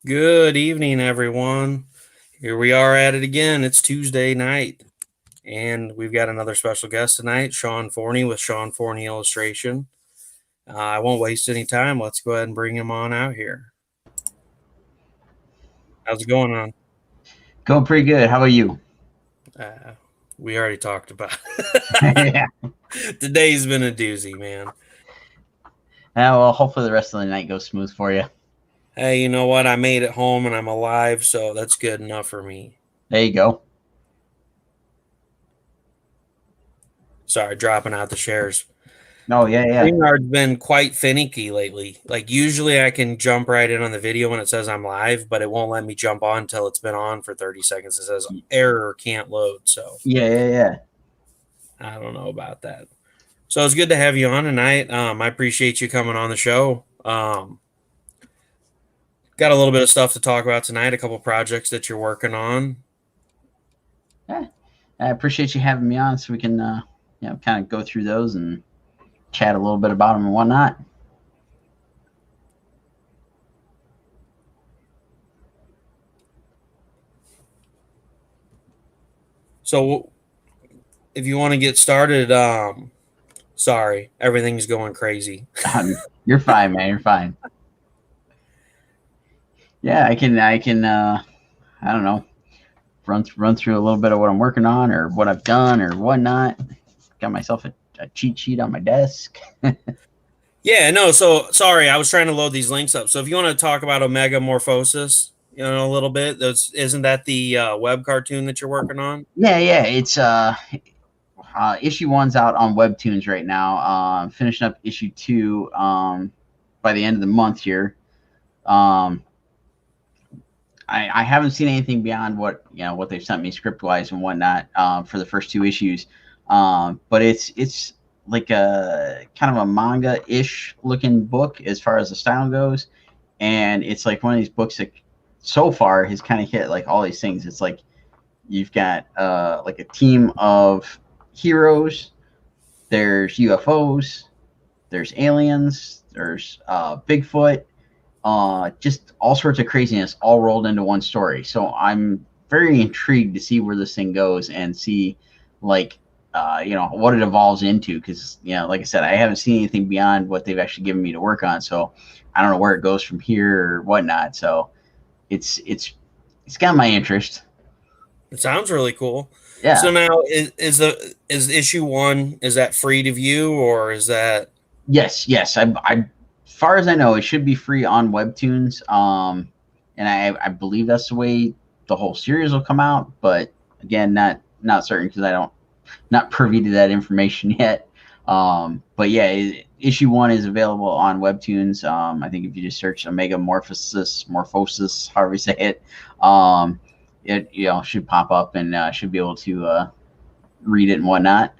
Good evening, everyone. Here we are at it again. It's Tuesday night, and we've got another special guest tonight, Sean Forney with Sean Forney Illustration. I won't waste any time. Let's go ahead and bring him on out here. How's it going on? Going pretty good. How about you? Uh, we already talked about Yeah. Today's been a doozy, man. Well, hopefully the rest of the night goes smooth for you. Hey, you know what? I made it home and I'm alive, so that's good enough for me. There you go. Sorry, dropping out the shares. Oh, yeah, yeah. StreamYard's been quite finicky lately. Like usually I can jump right in on the video when it says I'm live, but it won't let me jump on until it's been on for 30 seconds. It says error can't load. So Yeah, yeah, yeah. I don't know about that. So it's good to have you on tonight. I appreciate you coming on the show. Got a little bit of stuff to talk about tonight, a couple projects that you're working on. Yeah. I appreciate you having me on so we can, kind of go through those and chat a little bit about them and whatnot. So if you want to get started, sorry, everything's going crazy. You're fine, man. You're fine. Yeah, I don't know, run through a little bit of what I'm working on or what I've done or whatnot. Got myself a cheat sheet on my desk. Yeah, no, so sorry, I was trying to load these links up. So if you want to talk about Omega Morphosis, a little bit, isn't that the web cartoon that you're working on? Yeah, yeah. It's issue one's out on Webtoons right now. Finishing up issue two by the end of the month here. I haven't seen anything beyond what they've sent me script wise and whatnot for the first two issues. But it's like a kind of a manga ish looking book as far as the style goes, and it's like one of these books that so far has kind of hit like all these things. It's like you've got like a team of heroes. There's UFOs. There's aliens. There's Bigfoot. Just all sorts of craziness all rolled into one story. So I'm very intrigued to see where this thing goes and see like what it evolves into, because like I said, I haven't seen anything beyond what they've actually given me to work on, so I don't know where it goes from here or whatnot. So it's got my interest. It sounds really cool. Yeah. So now is issue one, is that free to view or is that Yes. I far as I know, it should be free on Webtoons. And I believe that's the way the whole series will come out. But again, not certain because I don't not privy to that information yet. But yeah, issue one is available on Webtoons. I think if you just search Omega Morphosis, however you say it, it should pop up and should be able to read it and whatnot.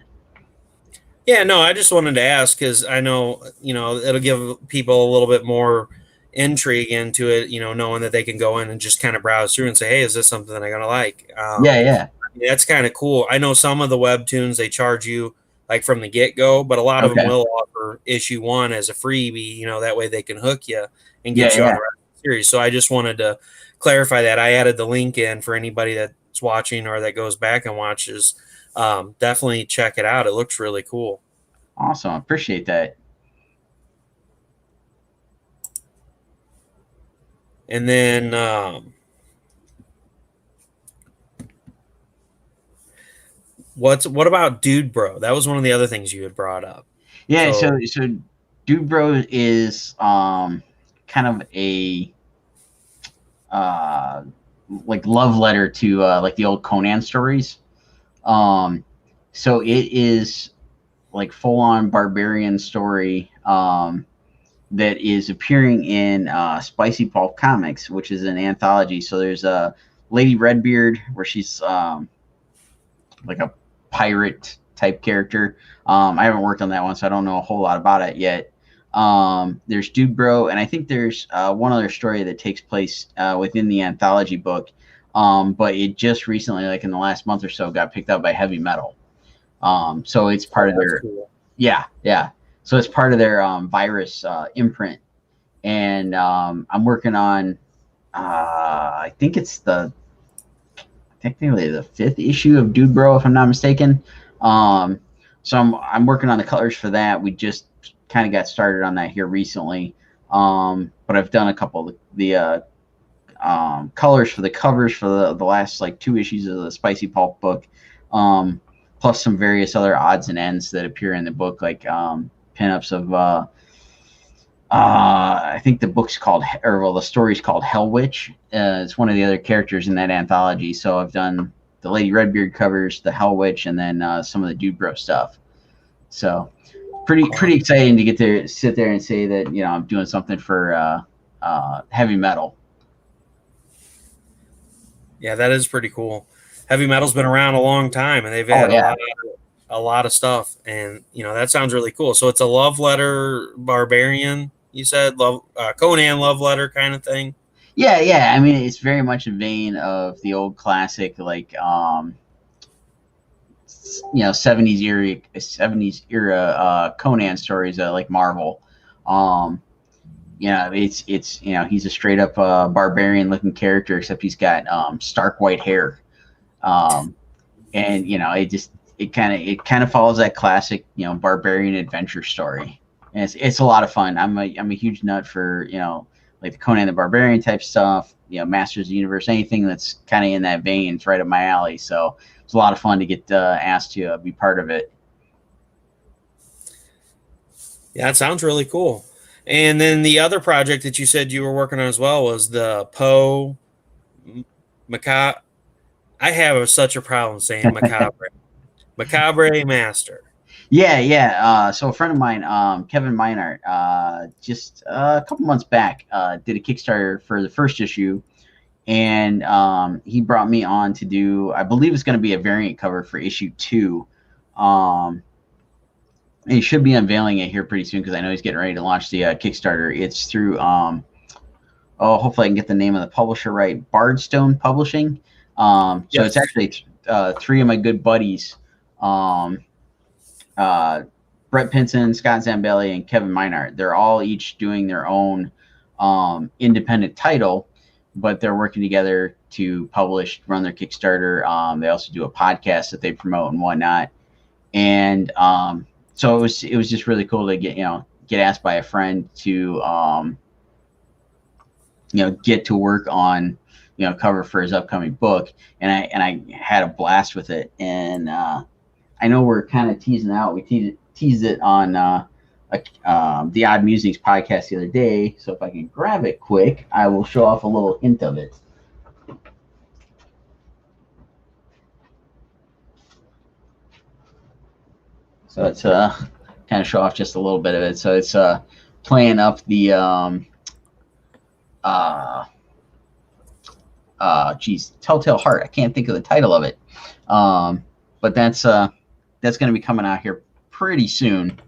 Yeah, no, I just wanted to ask because I know, it'll give people a little bit more intrigue into it, knowing that they can go in and just kind of browse through and say, hey, is this something that I'm going to like? Yeah. That's kind of cool. I know some of the webtoons, they charge you like from the get go, but a lot of them Okay. will offer issue one as a freebie, that way they can hook you and Yeah, get you on yeah. the rest of the series. So I just wanted to clarify that. I added the link in for anybody that's watching or that goes back and watches. Definitely check it out. It looks really cool. Awesome. Appreciate that. And then what about Dude Bro? That was one of the other things you had brought up. Yeah, So so Dude Bro is kind of a uh like love letter to like the old Conan stories. So it is like full on barbarian story that is appearing in Spicy Pulp Comics, which is an anthology. So there's a Lady Redbeard where she's like a pirate type character. I haven't worked on that one, so I don't know a whole lot about it yet. There's Dude Bro, and I think there's one other story that takes place within the anthology book. But it just recently, like in the last month or so, got picked up by Heavy Metal. So it's part of their cool. yeah. So it's part of their virus imprint, and I'm working on I think it's technically the 5th issue of Dude Bro, if I'm not mistaken. So I'm working on the colors for that. We just kind of got started on that here recently. But I've done a couple of the colors for the covers for the last like 2 issues of the Spicy Pulp book, plus some various other odds and ends that appear in the book, like pinups of I think the book's called, the story's called Hell Witch. It's one of the other characters in that anthology. So I've done the Lady Redbeard covers, the Hell Witch, and then some of the Dude Bro stuff. So pretty exciting to get to sit there and say that I'm doing something for heavy metal. Yeah, that is pretty cool. Heavy metal's been around a long time, and they've had a lot of stuff, and that sounds really cool. So it's a love letter barbarian. You said Conan love letter kind of thing. Yeah. I mean, it's very much in vein of the old classic, like 70s era Conan stories, like Marvel. It's he's a straight up barbarian looking character, except he's got stark white hair, and it kind of follows that classic barbarian adventure story, and it's a lot of fun. I'm a huge nut for like the Conan the Barbarian type stuff, Masters of the Universe, anything that's kind of in that vein. It's right up my alley. So it's a lot of fun to get asked to be part of it. Yeah, it sounds really cool. And then the other project that you said you were working on as well was the Poe Macabre. I have such a problem saying Macabre. Macabre Master. Yeah. So a friend of mine, Kevin Meinert, just a couple months back, did a Kickstarter for the first issue, and he brought me on to do, I believe it's going to be a variant cover for issue 2. He should be unveiling it here pretty soon, because I know he's getting ready to launch the Kickstarter. It's through, hopefully I can get the name of the publisher right, Bardstone Publishing. So it's actually 3 of my good buddies, Brett Pinson, Scott Zambelli, and Kevin Meinert. They're all each doing their own independent title, but they're working together to run their Kickstarter. They also do a podcast that they promote and whatnot. And so it was just really cool to get asked by a friend to get to work on cover for his upcoming book, and I had a blast with it. And I know we're kind of teasing out. We teased it on the Odd Musings podcast the other day. So if I can grab it quick, I will show off a little hint of it. So it's kind of show off just a little bit of it. So it's playing up the Telltale Heart. I can't think of the title of it, but that's going to be coming out here pretty soon.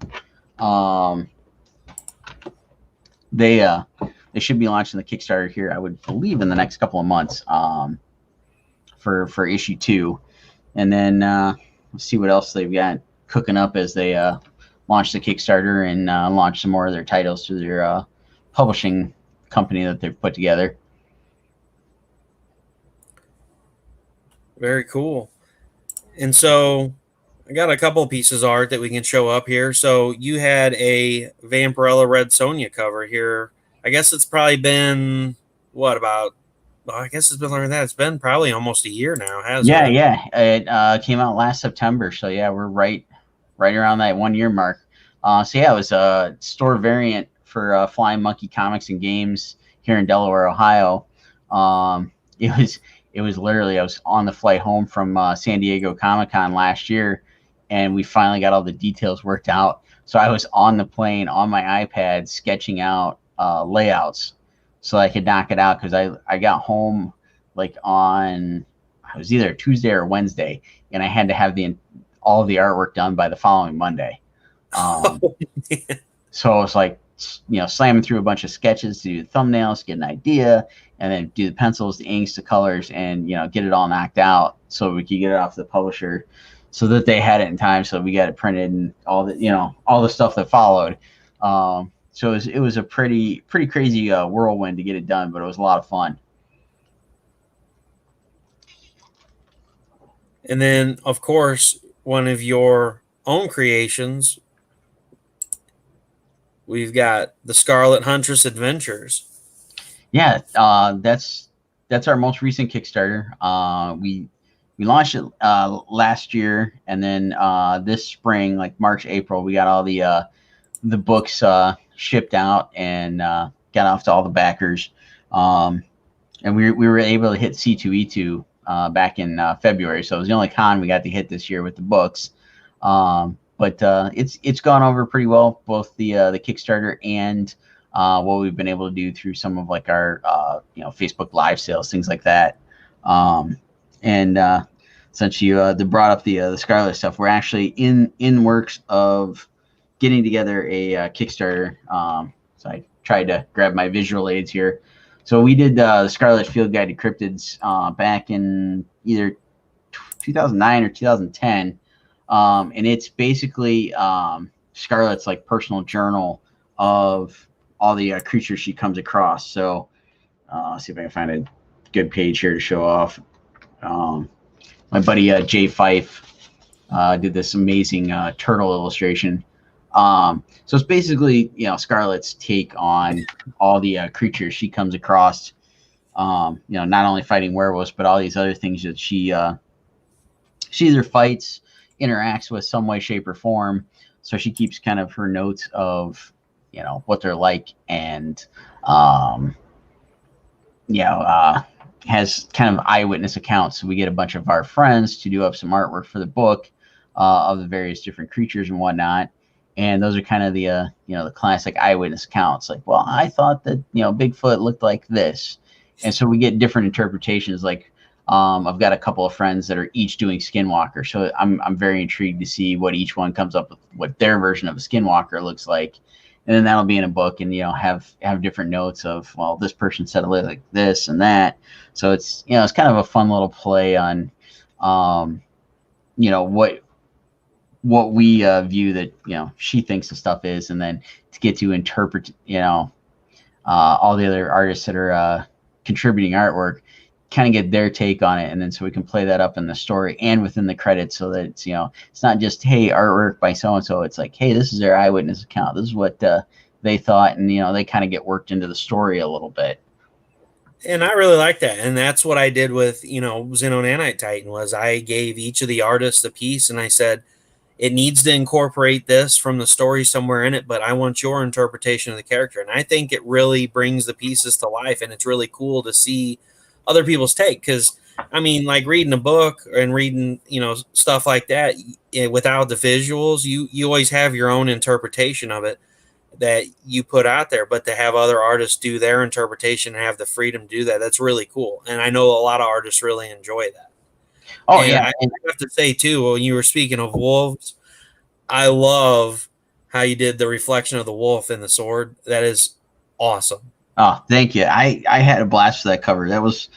They should be launching the Kickstarter here, I would believe, in the next couple of months, for issue 2, and then let's see what else they've got cooking up as they launch the Kickstarter and launch some more of their titles through their publishing company that they've put together. Very cool. And so I got a couple of pieces of art that we can show up here. So you had a Vampirella Red Sonja cover here. I guess it's probably been I guess it's been longer than that. It's been probably almost a year now, hasn't it? Yeah. It came out last September. So yeah, we're right around that 1 year mark. So yeah, it was a store variant for Flying Monkey Comics and Games here in Delaware, Ohio. It was literally, I was on the flight home from San Diego Comic-Con last year, and we finally got all the details worked out. So I was on the plane on my iPad sketching out layouts so I could knock it out, because I got home like it was either Tuesday or Wednesday, and I had to have all of the artwork done by the following Monday. So I was like, slamming through a bunch of sketches to do the thumbnails, get an idea, and then do the pencils, the inks, the colors, and get it all knocked out so we could get it off to the publisher, so that they had it in time, so we got it printed and all the stuff that followed. So it was a pretty crazy whirlwind to get it done, but it was a lot of fun. And then, of course, one of your own creations, we've got the Scarlet Huntress Adventures. Yeah, that's our most recent Kickstarter. We launched it last year, and then this spring, like March, April, we got all the books shipped out and got off to all the backers. And we were able to hit C2E2 back in February, so it was the only con we got to hit this year with the books. But it's gone over pretty well, both the Kickstarter and what we've been able to do through some of like our Facebook live sales, things like that. And since you brought up the Scarlet stuff, we're actually in works of getting together a Kickstarter. So I tried to grab my visual aids here. So we did the Scarlet Field Guide to Cryptids back in either 2009 or 2010. And it's basically Scarlet's like personal journal of all the creatures she comes across. So let's see if I can find a good page here to show off. My buddy Jay Fife did this amazing turtle illustration. So it's basically, Scarlet's take on all the creatures she comes across, not only fighting werewolves, but all these other things that she either fights, interacts with some way, shape, or form. So she keeps kind of her notes of, what they're like, and, has kind of eyewitness accounts. So we get a bunch of our friends to do up some artwork for the book of the various different creatures and whatnot. And those are kind of the the classic eyewitness accounts. Like, well, I thought that Bigfoot looked like this, and so we get different interpretations. Like, I've got a couple of friends that are each doing Skinwalker, so I'm very intrigued to see what each one comes up with, what their version of a Skinwalker looks like, and then that'll be in a book, and have different notes of, well, this person said it looked like this and that. So it's it's kind of a fun little play on what we view that she thinks the stuff is, and then to get to interpret all the other artists that are contributing artwork, kind of get their take on it, and then so we can play that up in the story and within the credits, so that it's it's not just, hey, artwork by so and so. It's like, hey, this is their eyewitness account. This is what they thought, and they kind of get worked into the story a little bit. And I really like that. And that's what I did with, Xeno Nanite Titan, was I gave each of the artists a piece, and I said, it needs to incorporate this from the story somewhere in it, but I want your interpretation of the character. And I think it really brings the pieces to life, and it's really cool to see other people's take. Because, I mean, like reading a book and reading, stuff like that, without the visuals, you always have your own interpretation of it that you put out there. But to have other artists do their interpretation and have the freedom to do that, that's really cool. And I know a lot of artists really enjoy that. Oh, and yeah. I have to say, too, when you were speaking of wolves, I love how you did the reflection of the wolf in the sword. That is awesome. Oh, thank you. I had a blast for that cover. That was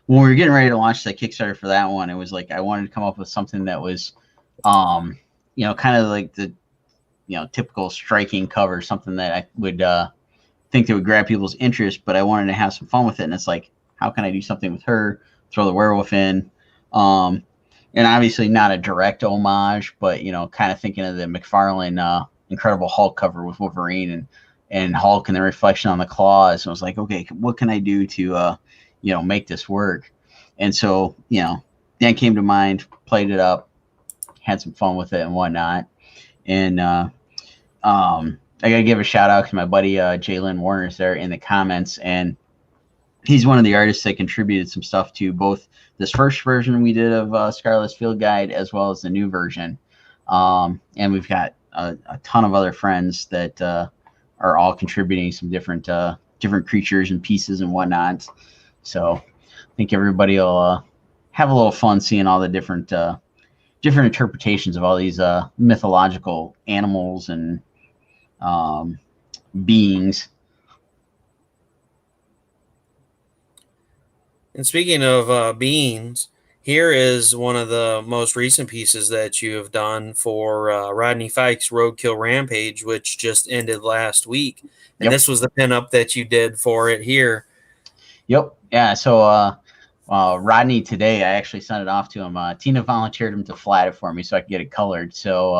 when we were getting ready to launch that Kickstarter for that one. It was like I wanted to come up with something that was, kind of like the, typical striking cover, something that I would think that would grab people's interest, but I wanted to have some fun with it. And it's like, how can I do something with her? Throw the werewolf in. And obviously not a direct homage, but kind of thinking of the McFarlane Incredible Hulk cover with Wolverine and Hulk and the reflection on the claws. And I was like, okay, what can I do to make this work? And so Dan came to mind, played it up, had some fun with it and whatnot. And I gotta give a shout out to my buddy Jalen Warner's there in the comments, and he's one of the artists that contributed some stuff to both this first version we did of Scarlet's Field Guide as well as the new version. And we've got a ton of other friends that are all contributing some different creatures and pieces and whatnot. So I think everybody will have a little fun seeing all the different interpretations of all these mythological animals and beings. And speaking of beings, here is one of the most recent pieces that you have done for Rodney Fike's Roadkill Rampage, which just ended last week. And Yep. This was the pinup that you did for it here. Yep. Yeah. So Rodney today, I actually sent it off to him. Tina volunteered him to flat it for me so I could get it colored. So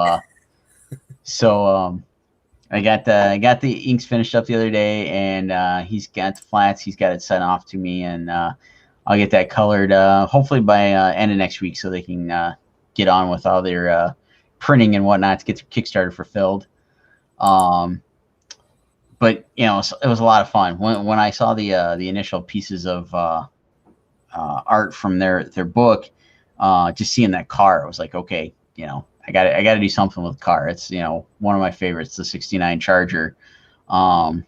I got the inks finished up the other day, and he's got the flats. He's got it sent off to me, and I'll get that colored hopefully by end of next week so they can get on with all their printing and whatnot to get their Kickstarter fulfilled. But it was a lot of fun when I saw the initial pieces of art from their book. Just seeing that car, I was like, okay, I got to do something with the car. It's one of my favorites, the '69 Charger. And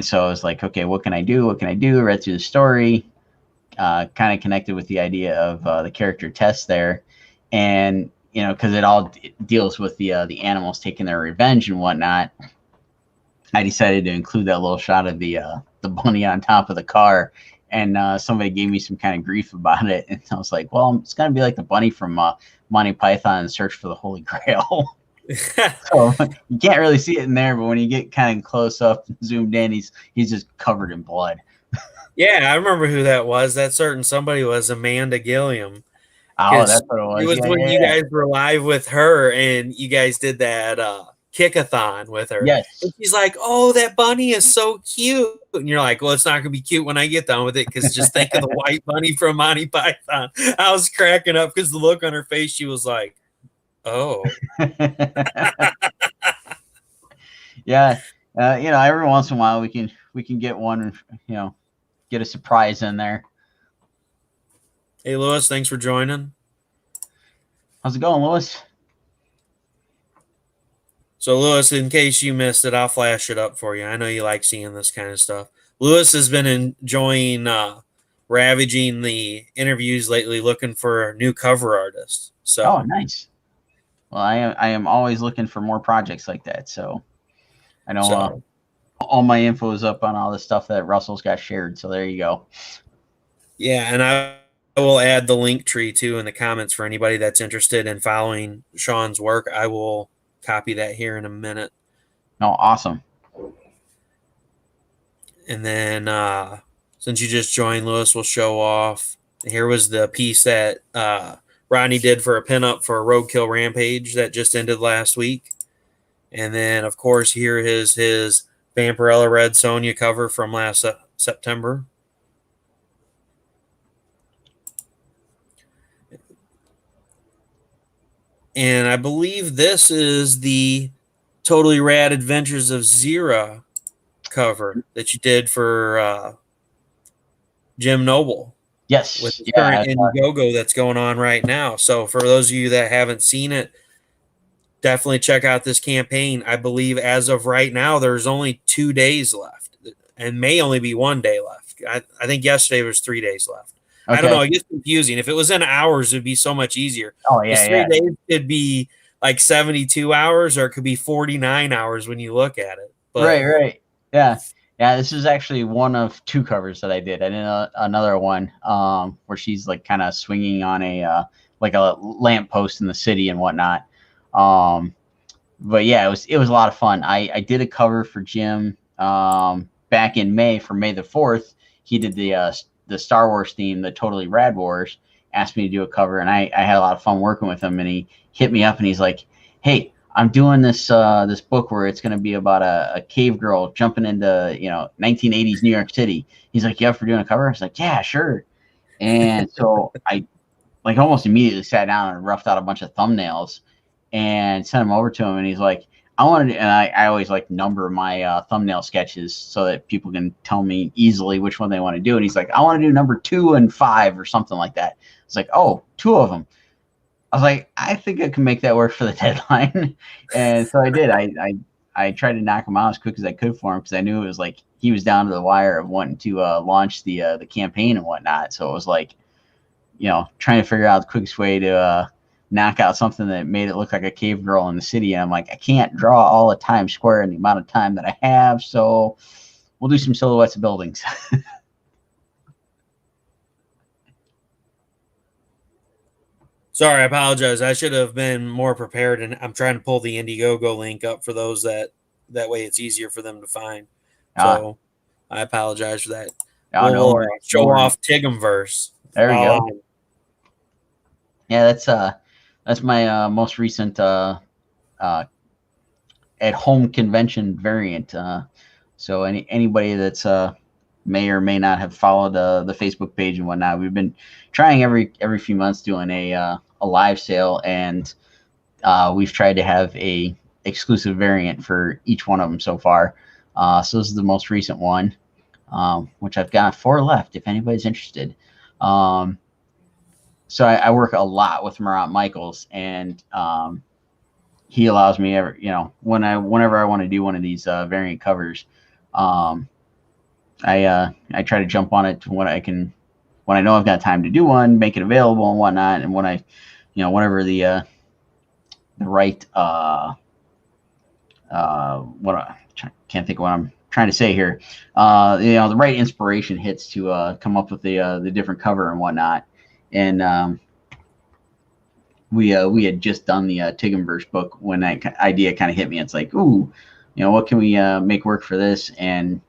so I was like, okay, what can I do? What can I do? I read through the story, kind of connected with the idea of the character Tess there, and because it all deals with the animals taking their revenge and whatnot. I decided to include that little shot of the bunny on top of the car, and somebody gave me some kind of grief about it, and I was like, well, it's gonna be like the bunny from Monty Python and Search for the Holy Grail. So you can't really see it in there, but when you get kind of close up and zoomed in, he's just covered in blood. Yeah, I remember who that was. That certain somebody was Amanda Gilliam. Oh, that's what it was. It was when you guys were live with her and you guys did that kick-a-thon with her. Yes. And she's like, oh, that bunny is so cute. And you're like, well, it's not going to be cute when I get done with it because just think of the white bunny from Monty Python. I was cracking up because the look on her face, she was like, oh. Yeah. Every once in a while we can get one, get a surprise in there. Hey, Lewis, thanks for joining. How's it going, Lewis? So, Lewis, in case you missed it, I'll flash it up for you. I know you like seeing this kind of stuff. Lewis has been enjoying ravaging the interviews lately, looking for new cover artists. So, oh, nice. Well, I am always looking for more projects like that. So, I know all my info is up on all the stuff that Russell's got shared. So there you go. Yeah, and I will add the link tree too in the comments for anybody that's interested in following Sean's work. I will copy that here in a minute. Oh, awesome. And then since you just joined, Lewis will show off. Here was the piece that Rodney did for a pinup for a Roadkill Rampage that just ended last week. And then, of course, here is his Vampirella Red Sonja cover from last September. And I believe this is the Totally Rad Adventures of Zira cover that you did for Jim Noble. Yes. With the current Indiegogo that's going on right now. So for those of you that haven't seen it, definitely check out this campaign. I believe as of right now, there's only 2 days left and may only be 1 day left. I think yesterday was 3 days left. Okay. I don't know. It gets confusing. If it was in hours, it'd be so much easier. Oh, yeah. 3 days could be like 72 hours or it could be 49 hours when you look at it. But, right. Yeah. Yeah, this is actually one of 2 covers that I did. I did another one where she's like kind of swinging on a lamppost in the city and whatnot. But yeah, it was a lot of fun. I did a cover for Jim back in May for May the 4th. He did the Star Wars theme, the Totally Rad Wars, asked me to do a cover, and I had a lot of fun working with him. And he hit me up and he's like, hey, I'm doing this book where it's going to be about a cave girl jumping into 1980s New York City. He's like, you up for doing a cover? I was like, yeah, sure. And so I like almost immediately sat down and roughed out a bunch of thumbnails and sent them over to him. And he's like, I wanted to, and I always like number my thumbnail sketches so that people can tell me easily which one they want to do. And he's like, I want to do number 2 and 5 or something like that. It's like, oh, 2 of them. I was like, I think I can make that work for the deadline. And so I did. I tried to knock him out as quick as I could for him because I knew it was like he was down to the wire of wanting to launch the campaign and whatnot. So it was like, trying to figure out the quickest way to knock out something that made it look like a cave girl in the city. And I'm like, I can't draw all the Times Square in the amount of time that I have. So we'll do some silhouettes of buildings. Sorry, I apologize. I should have been more prepared, and I'm trying to pull the Indiegogo link up for those that way it's easier for them to find. So I apologize for that. Oh, no We'll worries. No show worries. off Tigumverse. There we go. on. Yeah, that's my most recent at home convention variant. So anybody that's may or may not have followed the Facebook page and whatnot, we've been trying every few months doing a live sale, and we've tried to have a exclusive variant for each one of them so far. So this is the most recent one, which I've got 4 left if anybody's interested. So I work a lot with Murat Michaels, and he allows me whenever I want to do one of these variant covers, I try to jump on it when I know I've got time to do one, make it available and whatnot, and when whenever the right can't think of what I'm trying to say here, the right inspiration hits to come up with the different cover and whatnot. And we had just done the Tigumverse book when that idea kind of hit me. It's like, ooh, what can we make work for this? And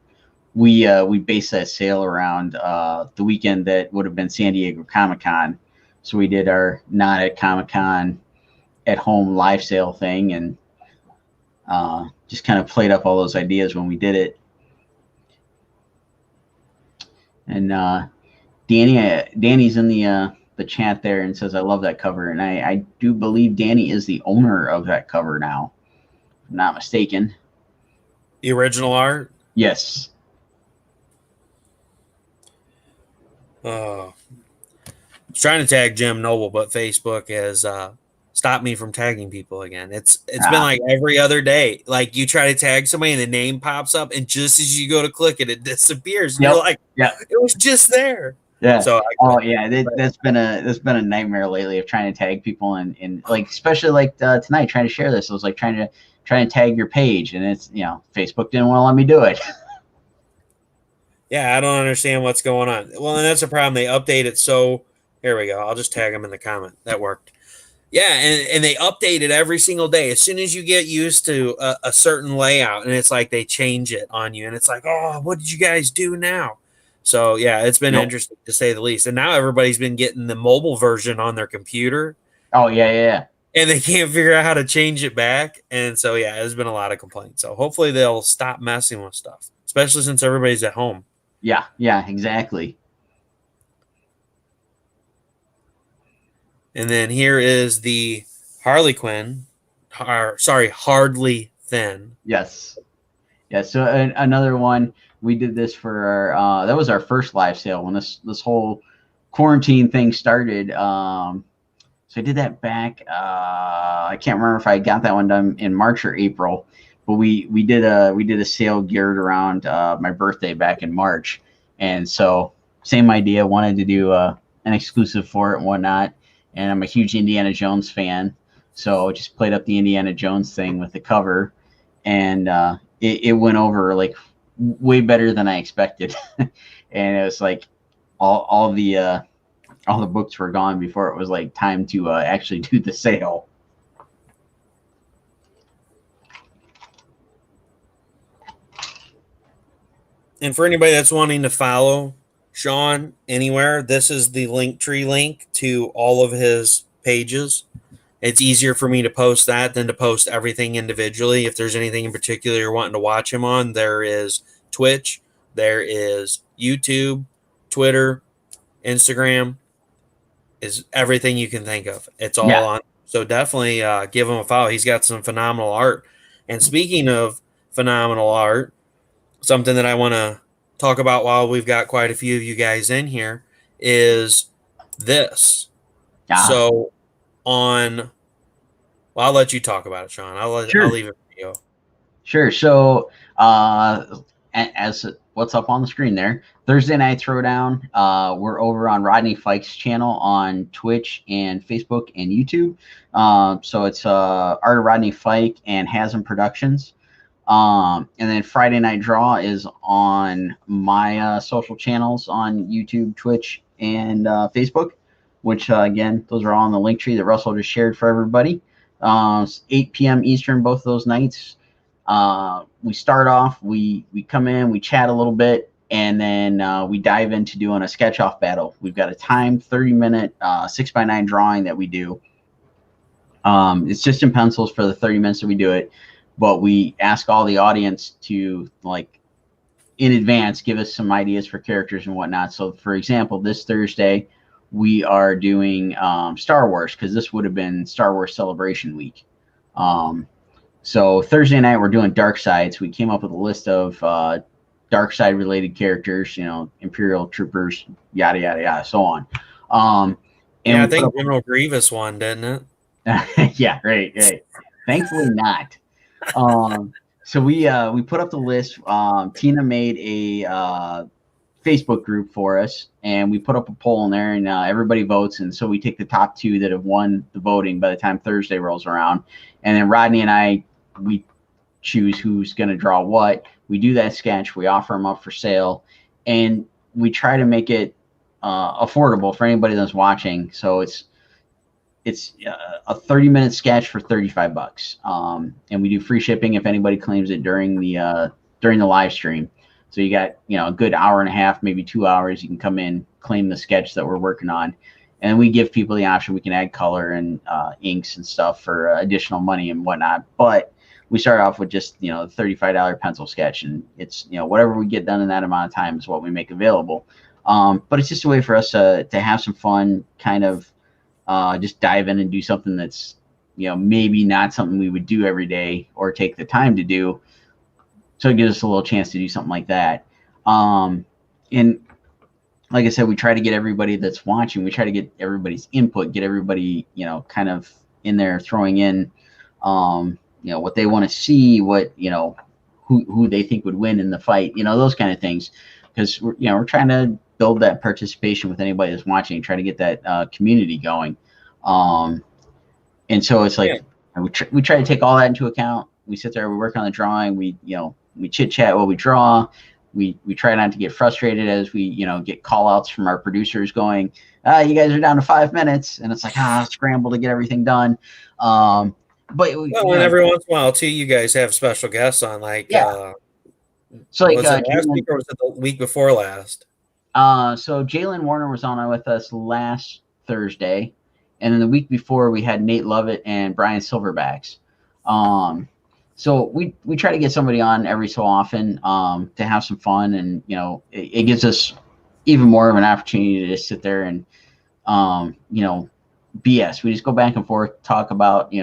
we based that sale around the weekend that would have been San Diego Comic-Con. So we did our not at Comic-Con at home live sale thing, and just kind of played up all those ideas when we did it. And Danny's in the chat there and says, I love that cover. And I do believe Danny is the owner of that cover now, if I'm not mistaken. The original art? Yes. I was trying to tag Jim Noble, but Facebook has stopped me from tagging people again. It's been like every other day. Like you try to tag somebody and the name pops up, and just as you go to click it, it disappears. And you're like, yeah, it was just there. Yeah. So that's been a nightmare lately of trying to tag people and like, especially like tonight trying to share this. I was like trying to tag your page, and it's Facebook didn't want to let me do it. Yeah, I don't understand what's going on. Well, and that's a problem. They update it, so here we go. I'll just tag them in the comment. That worked. Yeah, and they update it every single day. As soon as you get used to a certain layout, and it's like they change it on you, and it's like, oh, what did you guys do now? So yeah, it's been interesting to say the least. And now everybody's been getting the mobile version on their computer. Oh yeah. And they can't figure out how to change it back. And so yeah, there's been a lot of complaints. So hopefully they'll stop messing with stuff, especially since everybody's at home. Yeah, exactly. And then here is the Harley Quinn. Hardly Thin. Yes. Yeah. So another one. We did this for our. That was our first live sale when this whole quarantine thing started. So I did that back. I can't remember if I got that one done in March or April, but we did a sale geared around my birthday back in March, and so same idea. Wanted to do an exclusive for it and whatnot. And I'm a huge Indiana Jones fan, so just played up the Indiana Jones thing with the cover, and it went over like way better than I expected. And it was like all the books were gone before it was like time to actually do the sale. And for anybody that's wanting to follow Sean anywhere, this is the Linktree link to all of his pages. It's easier for me to post that than to post everything individually. If there's anything in particular you're wanting to watch him on, there is Twitch, there is YouTube, Twitter, Instagram, is everything you can think of. It's all on. So definitely give him a follow. He's got some phenomenal art. And speaking of phenomenal art, something that I want to talk about while we've got quite a few of you guys in here is this. So I'll let you talk about it, Sean. I'll leave it for you. Sure. So as what's up on the screen there, Thursday Night Throwdown, we're over on Rodney Fike's channel on Twitch and Facebook and YouTube. So it's Art of Rodney Fike and Hasm Productions. And then Friday Night Draw is on my social channels on YouTube, Twitch, and Facebook, which again, those are all on the link tree that Russell just shared for everybody. 8 p.m. Eastern, both of those nights. We start off, we come in, we chat a little bit, And then we dive into doing a sketch off battle. We've got a timed 30-minute 6x9 drawing that we do. It's just in pencils for the 30 minutes that we do it, but we ask all the audience to, like, in advance, give us some ideas for characters and whatnot. So, for example, this Thursday, we are doing Star Wars, because this would have been Star Wars Celebration Week. So Thursday night, we're doing Dark Sides. We came up with a list of Dark Side related characters, Imperial troopers, yada, yada, yada, so on. And I think General Grievous won, didn't it? Yeah, right. Thankfully not. So we put up the list. Tina made a Facebook group for us, and we put up a poll in there, and everybody votes. And so we take the top 2 that have won the voting by the time Thursday rolls around. And then Rodney and I, we choose who's going to draw what. We do that sketch. We offer them up for sale, and we try to make it affordable for anybody that's watching. So it's a 30-minute sketch for $35, and we do free shipping if anybody claims it during the live stream. So you got a good hour and a half, maybe 2 hours. You can come in, claim the sketch that we're working on, and we give people the option. We can add color and inks and stuff for additional money and whatnot. But we start off with just the $35 pencil sketch, and it's whatever we get done in that amount of time is what we make available. But it's just a way for us to have some fun, kind of just dive in and do something that's maybe not something we would do every day or take the time to do. So it gives us a little chance to do something like that. And like I said, we try to get everybody that's watching, we try to get everybody's input, get everybody kind of in there throwing in what they want to see, what who they think would win in the fight, those kind of things, because we're trying to build that participation with anybody that's watching, try to get that community going. And so it's like, we try to take all that into account. We sit there, we work on the drawing, we chit chat while we draw. We try not to get frustrated as we get call outs from our producers going, you guys are down to 5 minutes, and it's like scramble to get everything done. But and every once in a while too, you guys have special guests on, like so like was it last week or was it the week before last? So Jalen Warner was on with us last Thursday, and then the week before we had Nate Lovett and Brian Silverbacks. So we try to get somebody on every so often to have some fun, and it gives us even more of an opportunity to just sit there and BS. We just go back and forth, talk about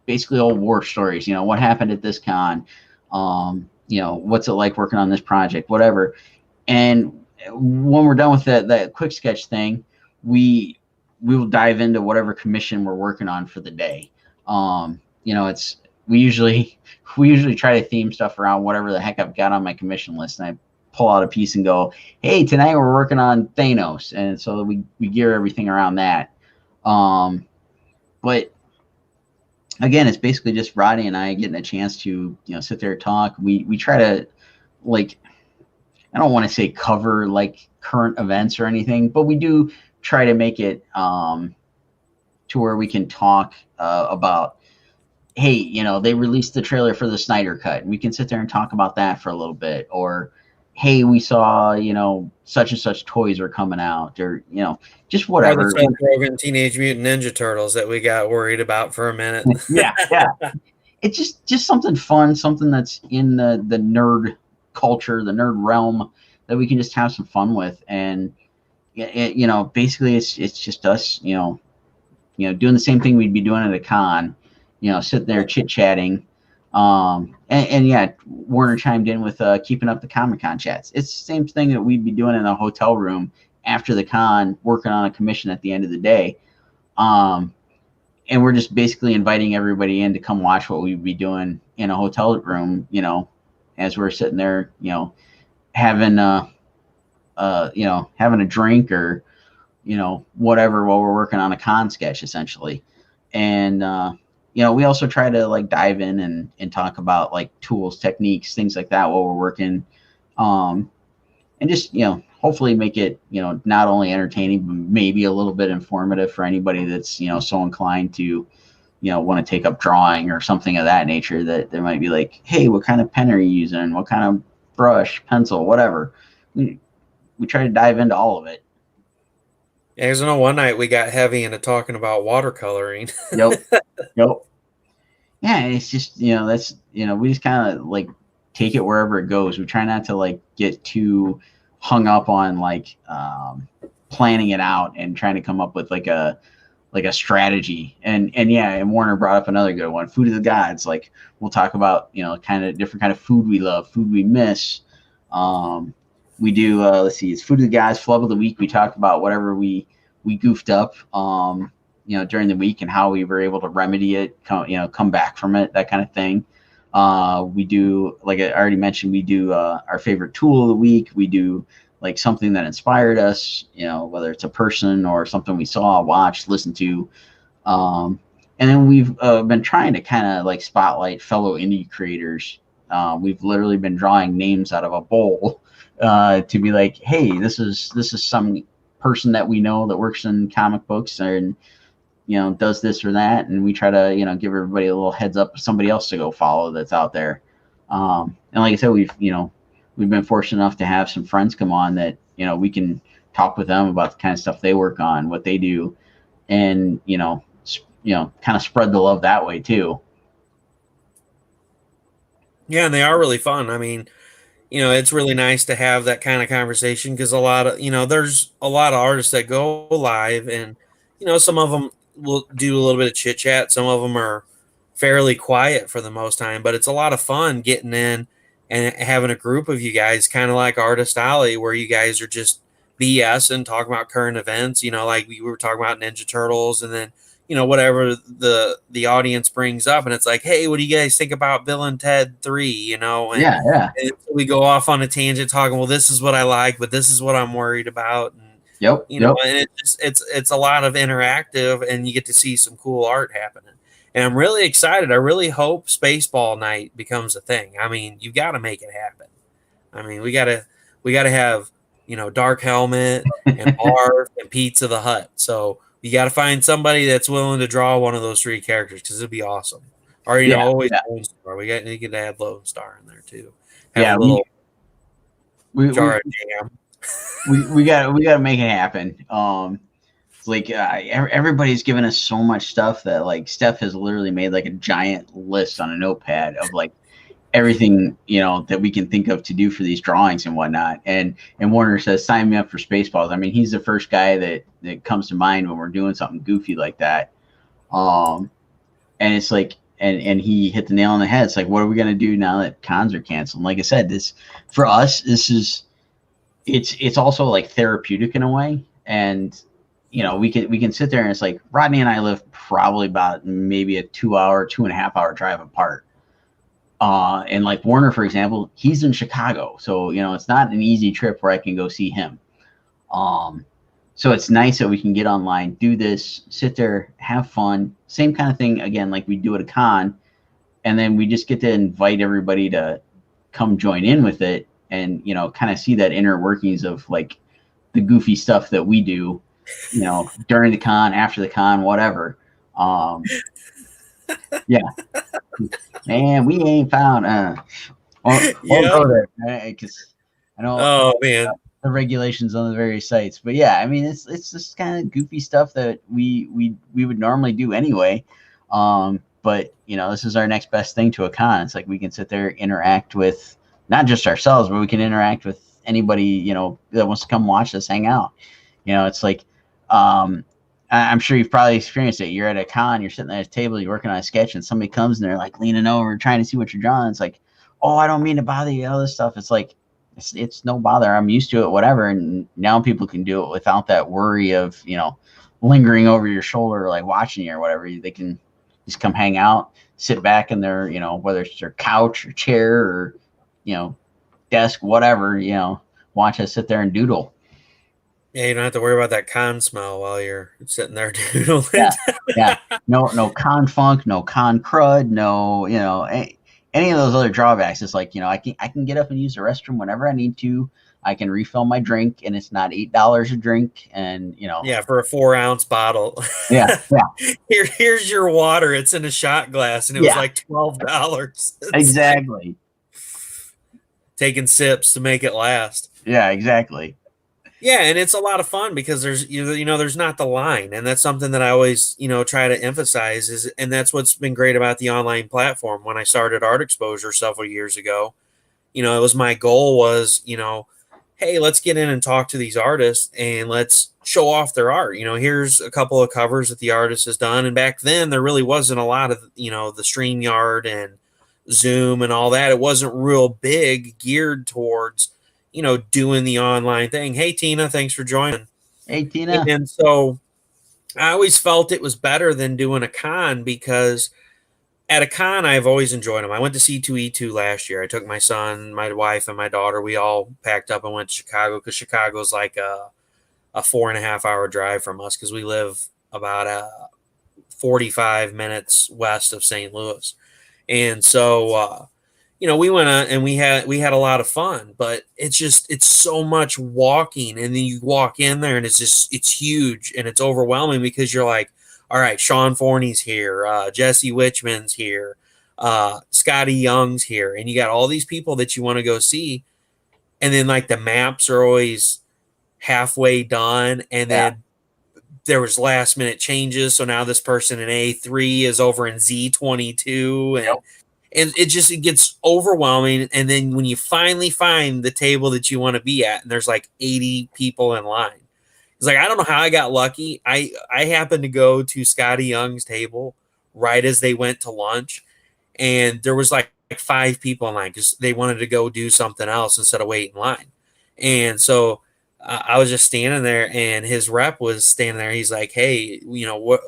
basically old war stories. What happened at this con, what's it like working on this project, whatever. And when we're done with that quick sketch thing, we will dive into whatever commission we're working on for the day. We usually try to theme stuff around whatever the heck I've got on my commission list, and I pull out a piece and go, hey, tonight we're working on Thanos, and so we gear everything around that. But again, it's basically just Rodney and I getting a chance to sit there and talk. We try to, like, I don't want to say cover like current events or anything, but we do try to make it to where we can talk about, hey, they released the trailer for the Snyder Cut. We can sit there and talk about that for a little bit. Or, hey, we saw, such and such toys are coming out, or, just whatever. Or the Seth Rogen Teenage Mutant Ninja Turtles that we got worried about for a minute. Yeah. It's just something fun, something that's in the nerd culture, the nerd realm, that we can just have some fun with. And, basically it's just us, doing the same thing we'd be doing at a con, sitting there chit-chatting. And yeah, Warner chimed in with keeping up the Comic-Con chats. It's the same thing that we'd be doing in a hotel room after the con, working on a commission at the end of the day. And we're just basically inviting everybody in to come watch what we'd be doing in a hotel room, as we're sitting there, having having a drink or, whatever, while we're working on a con sketch, essentially. And, we also try to like dive in and talk about like tools, techniques, things like that while we're working. And just, hopefully make it, not only entertaining, but maybe a little bit informative for anybody that's, so inclined to, want to take up drawing or something of that nature, that they might be like, hey, what kind of pen are you using? What kind of brush, pencil, whatever. we try to dive into all of it. Yeah, because I know one night we got heavy into talking about watercoloring. Yep. Yep. Yeah, and it's just, that's, we just kind of like take it wherever it goes. We try not to like get too hung up on like planning it out and trying to come up with like a strategy. And yeah, and Warner brought up another good one, food of the gods. Like we'll talk about, kind of different kind of food we love, food we miss. We do, let's see, it's food of the gods, flub of the week. We talk about whatever we goofed up, during the week and how we were able to remedy it, come back from it, that kind of thing. We do, like I already mentioned, we do our favorite tool of the week. We do like something that inspired us, whether it's a person or something we saw, watched, listened to. And then we've been trying to kind of like spotlight fellow indie creators. We've literally been drawing names out of a bowl to be like, hey, this is some person that we know that works in comic books and does this or that, and we try to give everybody a little heads up of somebody else to go follow that's out there. And like I said, we've been fortunate enough to have some friends come on that we can talk with them about the kind of stuff they work on, what they do, and kind of spread the love that way too. Yeah, and they are really fun. I mean, it's really nice to have that kind of conversation because a lot of, there's a lot of artists that go live and, some of them will do a little bit of chit chat. Some of them are fairly quiet for the most time, but it's a lot of fun getting in and having a group of you guys, kind of like Artist Alley, where you guys are just BS and talking about current events, like we were talking about Ninja Turtles and then, whatever the audience brings up, and it's like, hey, what do you guys think about Bill and Ted 3? And, yeah. And we go off on a tangent talking, well, this is what I like, but this is what I'm worried about. And, and it's a lot of interactive, and you get to see some cool art happening. And I'm really excited. I really hope Spaceball Night becomes a thing. I mean, you've got to make it happen. I mean, we gotta have, Dark Helmet and Barf and Pizza the Hut. So you got to find somebody that's willing to draw one of those three characters because it'd be awesome. Or always Lone Star. We could add Lone Star in there too. Have a little jar of jam. We got to make it happen. It's like everybody's given us so much stuff that like Steph has literally made like a giant list on a notepad of like everything that we can think of to do for these drawings and whatnot. And Warner says, sign me up for Spaceballs. I mean, he's the first guy that comes to mind when we're doing something goofy like that. And it's like, and he hit the nail on the head. It's like, what are we going to do now that cons are canceled? And like I said, this for us, it's also like therapeutic in a way. And, we can sit there and it's like Rodney and I live probably about maybe a 2.5 hour drive apart. And like Warner, for example, he's in Chicago. So, it's not an easy trip where I can go see him. So it's nice that we can get online, do this, sit there, have fun. Same kind of thing, again, like we do at a con. And then we just get to invite everybody to come join in with it and, kind of see that inner workings of like the goofy stuff that we do, during the con, after the con, whatever. Yeah. Man, we ain't found won't go there because I know man, the regulations on the various sites. But yeah, I mean it's just kind of goofy stuff that we would normally do anyway. But this is our next best thing to a con. It's like we can sit there, interact with not just ourselves, but we can interact with anybody that wants to come watch us hang out. It's like I'm sure you've probably experienced it. You're at a con, you're sitting at a table, you're working on a sketch, and somebody comes and they're like leaning over, trying to see what you're drawing. It's like, oh, I don't mean to bother you, all this stuff. It's like, it's no bother. I'm used to it, whatever. And now people can do it without that worry of, lingering over your shoulder, like watching you or whatever. They can just come hang out, sit back in their, whether it's their couch or chair or, desk, whatever, watch us sit there and doodle. Yeah, you don't have to worry about that con smell while you're sitting there doodling. Yeah. No con funk, no con crud, no, any of those other drawbacks. It's like, I can get up and use the restroom whenever I need to. I can refill my drink and it's not $8 a drink. And, yeah, for a 4-ounce bottle. Yeah. Here's your water. It's in a shot glass and it was like $12. Exactly. Taking sips to make it last. Yeah, exactly. Yeah, and it's a lot of fun because there's not the line, and that's something that I always try to emphasize is, and that's what's been great about the online platform. When I started Art Exposure several years ago, it was my goal was hey, let's get in and talk to these artists and let's show off their art. Here's a couple of covers that the artist has done, and back then there really wasn't a lot of the StreamYard and Zoom and all that. It wasn't real big geared towards doing the online thing. Hey, Tina, thanks for joining. Hey, Tina. And so I always felt it was better than doing a con because at a con, I've always enjoyed them. I went to C2E2 last year. I took my son, my wife, and my daughter. We all packed up and went to Chicago because Chicago's like a 4.5 hour drive from us because we live about 45 minutes west of St. Louis. And so we went on and we had a lot of fun, but it's so much walking, and then you walk in there and it's huge and it's overwhelming because you're like, all right, Sean Forney's here, Jesse Wichman's here, Scotty Young's here, and you got all these people that you want to go see, and then like the maps are always halfway done, and then there was last minute changes, so now this person in A3 is over in Z22, and it gets overwhelming. And then when you finally find the table that you want to be at, and there's like 80 people in line, it's like, I don't know how I got lucky. I happened to go to Scotty Young's table right as they went to lunch, and there was like 5 people in line because they wanted to go do something else instead of wait in line. And so I was just standing there, and his rep was standing there. He's like, "Hey, what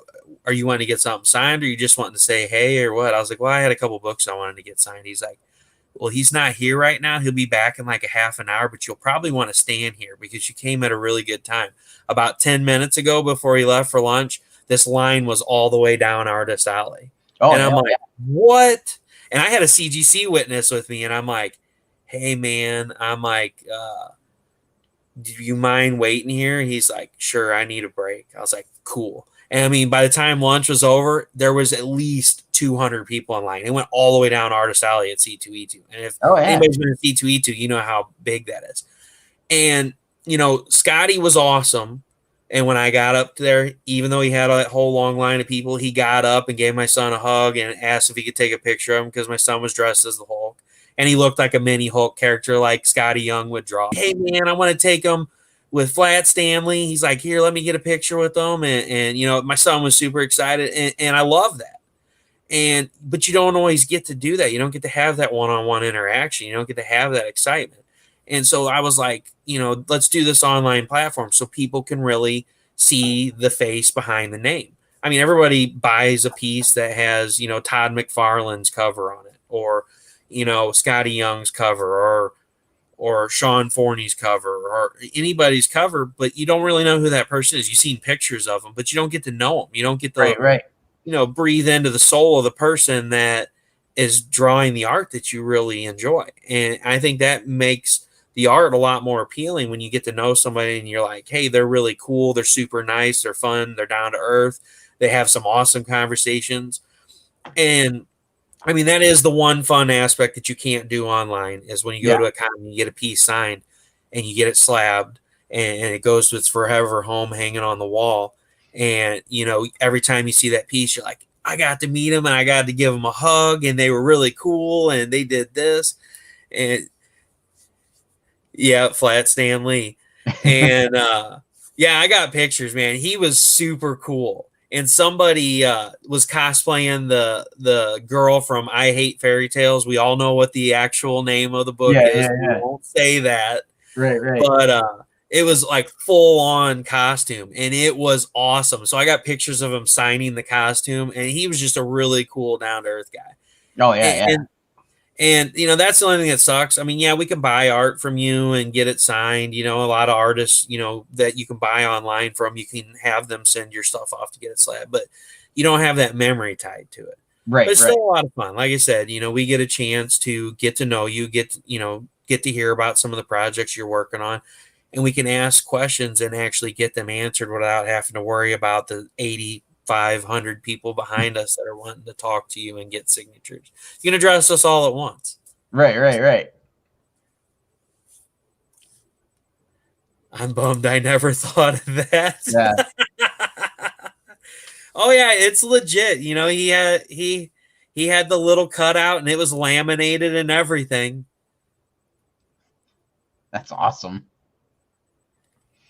are you wanting to get something signed, or you just wanting to say hey, or what?" I was like, "Well, I had a couple books I wanted to get signed." He's like, "Well, he's not here right now. He'll be back in like a half an hour, but you'll probably want to stand here because you came at a really good time." About 10 minutes ago, before he left for lunch, this line was all the way down Artist Alley. Oh, And I'm like, what? And I had a CGC witness with me, and I'm like, hey, man, I'm like, do you mind waiting here? He's like, sure, I need a break. I was like, cool. And I mean, by the time lunch was over, there was at least 200 people in line. It went all the way down Artist Alley at C2E2. And if anybody's been at C2E2, you know how big that is. And, Scotty was awesome. And when I got up there, even though he had a whole long line of people, he got up and gave my son a hug and asked if he could take a picture of him because my son was dressed as the Hulk. And he looked like a mini Hulk character like Scotty Young would draw. Hey, man, I want to take him with Flat Stanley. He's like, here, let me get a picture with them. And my son was super excited. And I love that. But you don't always get to do that. You don't get to have that one-on-one interaction. You don't get to have that excitement. And so I was like, let's do this online platform so people can really see the face behind the name. I mean, everybody buys a piece that has, Todd McFarlane's cover on it, or, Scotty Young's cover, or Sean Forney's cover, or anybody's cover, but you don't really know who that person is. You've seen pictures of them, but you don't get to know them. You don't get to, right. Breathe into the soul of the person that is drawing the art that you really enjoy. And I think that makes the art a lot more appealing when you get to know somebody and you're like, hey, they're really cool. They're super nice. They're fun. They're down to earth. They have some awesome conversations. And I mean, that is the one fun aspect that you can't do online is when you go to a con and you get a piece signed and you get it slabbed and it goes to its forever home hanging on the wall. And, every time you see that piece, you're like, I got to meet them and I got to give them a hug and they were really cool and they did this. And yeah, Flat Stanley. And I got pictures, man. He was super cool. And somebody was cosplaying the girl from I Hate Fairy Tales. We all know what the actual name of the book is. We won't say that. Right. But it was like full on costume and it was awesome. So I got pictures of him signing the costume and he was just a really cool down to earth guy. Oh, yeah. And that's the only thing that sucks. I mean, we can buy art from you and get it signed. A lot of artists, that you can buy online from, you can have them send your stuff off to get it slabbed, but you don't have that memory tied to it. Right. But it's still a lot of fun. Like I said, we get a chance to get to know you, get to hear about some of the projects you're working on, and we can ask questions and actually get them answered without having to worry about the 8,500 people behind us that are wanting to talk to you and get signatures. You can address us all at once. Right. I'm bummed I never thought of that. Yeah, Oh yeah, it's legit. You know, he had the little cutout and it was laminated and everything. that's awesome.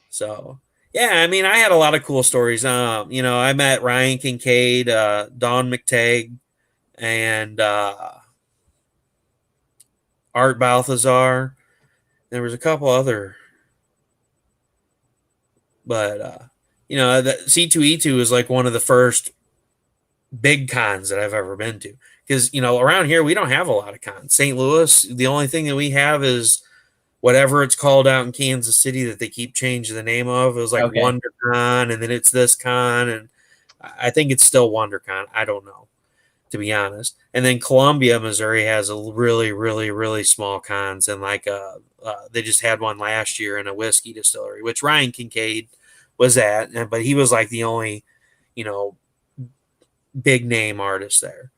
So yeah, I mean, I had a lot of cool stories. You know, I met Ryan Kincaid, Don McTagg, and Art Balthazar. There was a couple other, but you know, the C2E2 is like one of the first big cons that I've ever been to. Because you know, around here we don't have a lot of cons. St. Louis, the only thing that we have is whatever it's called out in Kansas City that they keep changing the name of. It was like Okay. WonderCon, and then it's this con, and I think it's still WonderCon. I don't know, to be honest. And then Columbia, Missouri has a really, really, really small cons, and like they just had one last year in a whiskey distillery, which Ryan Kincaid was at, but he was like the only, you know, big name artist there.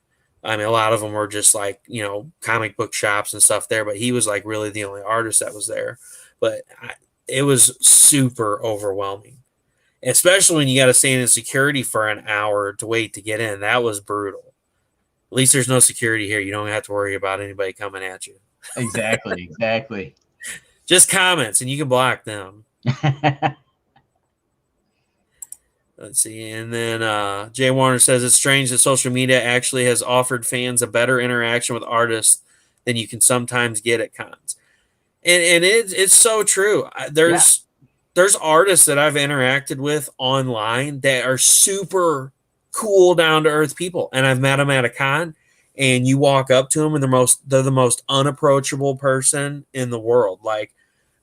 I mean, a lot of them were just like, you know, comic book shops and stuff there, but he was like really the only artist that was there. But it was super overwhelming, especially when you got to stand in security for an hour to wait to get in. That was brutal. At least there's no security here. You don't have to worry about anybody coming at you. Exactly. Exactly. Just comments, and you can block them. Let's see. And then Jay Warner says it's strange that social media actually has offered fans a better interaction with artists than you can sometimes get at cons. And it's so true. There's artists that I've interacted with online that are super cool, down to earth people, and I've met them at a con. And you walk up to them, and they're the most unapproachable person in the world. Like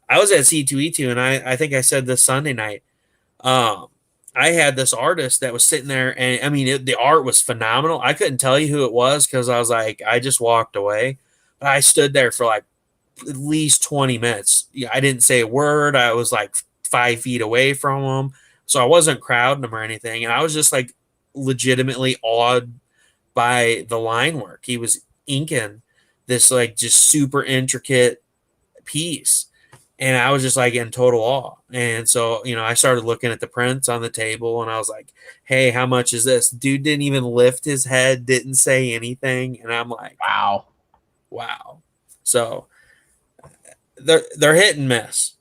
I was at C2E2, and I think I said this Sunday night. I had this artist that was sitting there, and I mean, the art was phenomenal. I couldn't tell you who it was because I was like, I just walked away. But I stood there for like at least 20 minutes. Yeah, I didn't say a word. I was like 5 feet away from him. So I wasn't crowding him or anything. And I was just like legitimately awed by the line work. He was inking this like just super intricate piece. And I was just like in total awe. And so, you know, I started looking at the prints on the table and I was like, hey, how much is this? Dude didn't even lift his head, didn't say anything. And I'm like, Wow. wow. So they're hit and miss.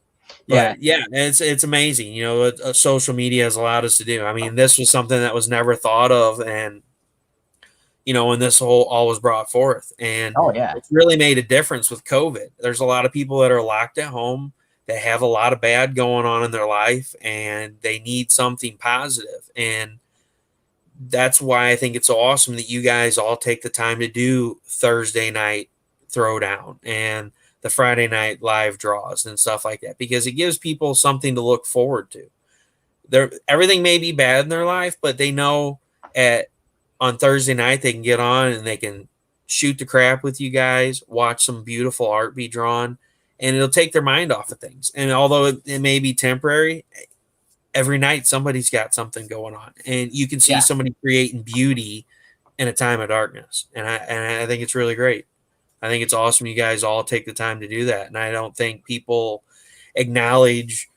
But yeah, it's amazing. You know, what social media has allowed us to do. I mean, this was something that was never thought of. And, you know, when this all was brought forth. And Oh yeah. it's really made a difference with COVID. There's a lot of people that are locked at home that have a lot of bad going on in their life and they need something positive. And that's why I think it's so awesome that you guys all take the time to do Thursday night throwdown and the Friday night live draws and stuff like that, because it gives people something to look forward to. Everything may be bad in their life, but they know on Thursday night they can get on and they can shoot the crap with you guys, watch some beautiful art be drawn, and it'll take their mind off of things. And although it may be temporary, every night somebody's got something going on, and you can see somebody creating beauty in a time of darkness. And I think it's really great. I think it's awesome you guys all take the time to do that. And I don't think people acknowledge,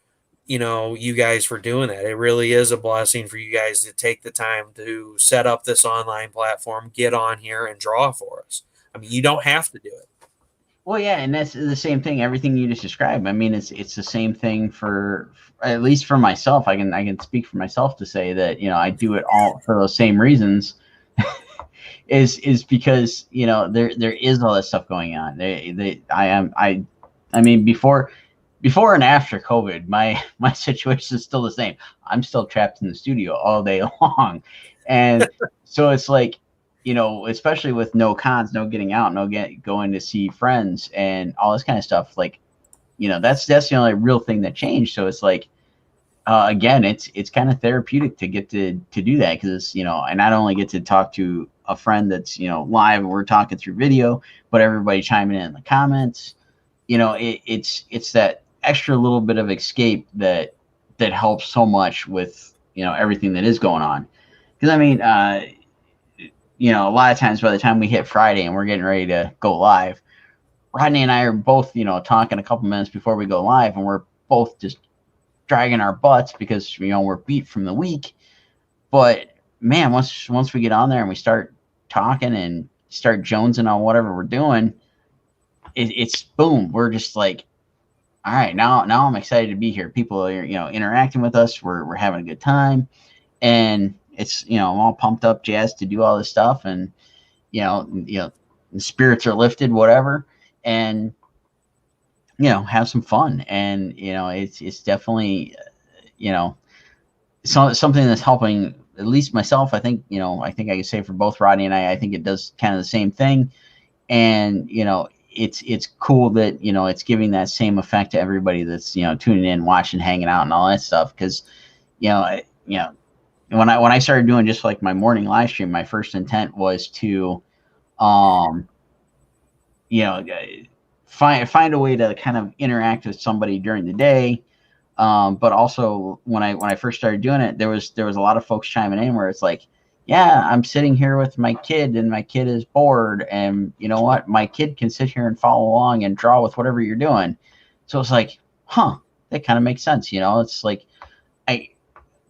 you know, you guys for doing that. It really is a blessing for you guys to take the time to set up this online platform, get on here and draw for us. I mean, you don't have to do it. Well, yeah, and that's the same thing. Everything you just described. I mean, it's the same thing for at least for myself. I can speak for myself to say that, you know, I do it all for those same reasons. is because, you know, there is all this stuff going on. I mean, before and after COVID, my situation is still the same. I'm still trapped in the studio all day long, and so it's like, you know, especially with no cons, no getting out, going to see friends and all this kind of stuff. Like, you know, that's the only real thing that changed. So it's like, again, it's kind of therapeutic to get to do that, because, you know, I not only get to talk to a friend that's, you know, live and we're talking through video, but everybody chiming in the comments. You know, it's that extra little bit of escape that helps so much with, you know, everything that is going on. Because I mean, you know, a lot of times by the time we hit Friday and we're getting ready to go live, Rodney and I are both, you know, talking a couple minutes before we go live, and we're both just dragging our butts because, we're beat from the week. But man, once we get on there and we start talking and start jonesing on whatever we're doing, it's boom. We're just like, all right, now I'm excited to be here. People are, interacting with us. We're having a good time, and it's, I'm all pumped up, jazzed to do all this stuff, and the spirits are lifted, whatever, and have some fun. And it's definitely something that's helping at least myself. I think I can say for both Rodney and I think it does kind of the same thing. And it's cool that it's giving that same effect to everybody that's tuning in, watching, hanging out, and all that stuff. Because when I started doing just like my morning live stream, my first intent was to find a way to kind of interact with somebody during the day. But also when I first started doing it, there was a lot of folks chiming in where it's like, yeah, I'm sitting here with my kid and my kid is bored, and you know what? My kid can sit here and follow along and draw with whatever you're doing. So it's like, that kind of makes sense. It's like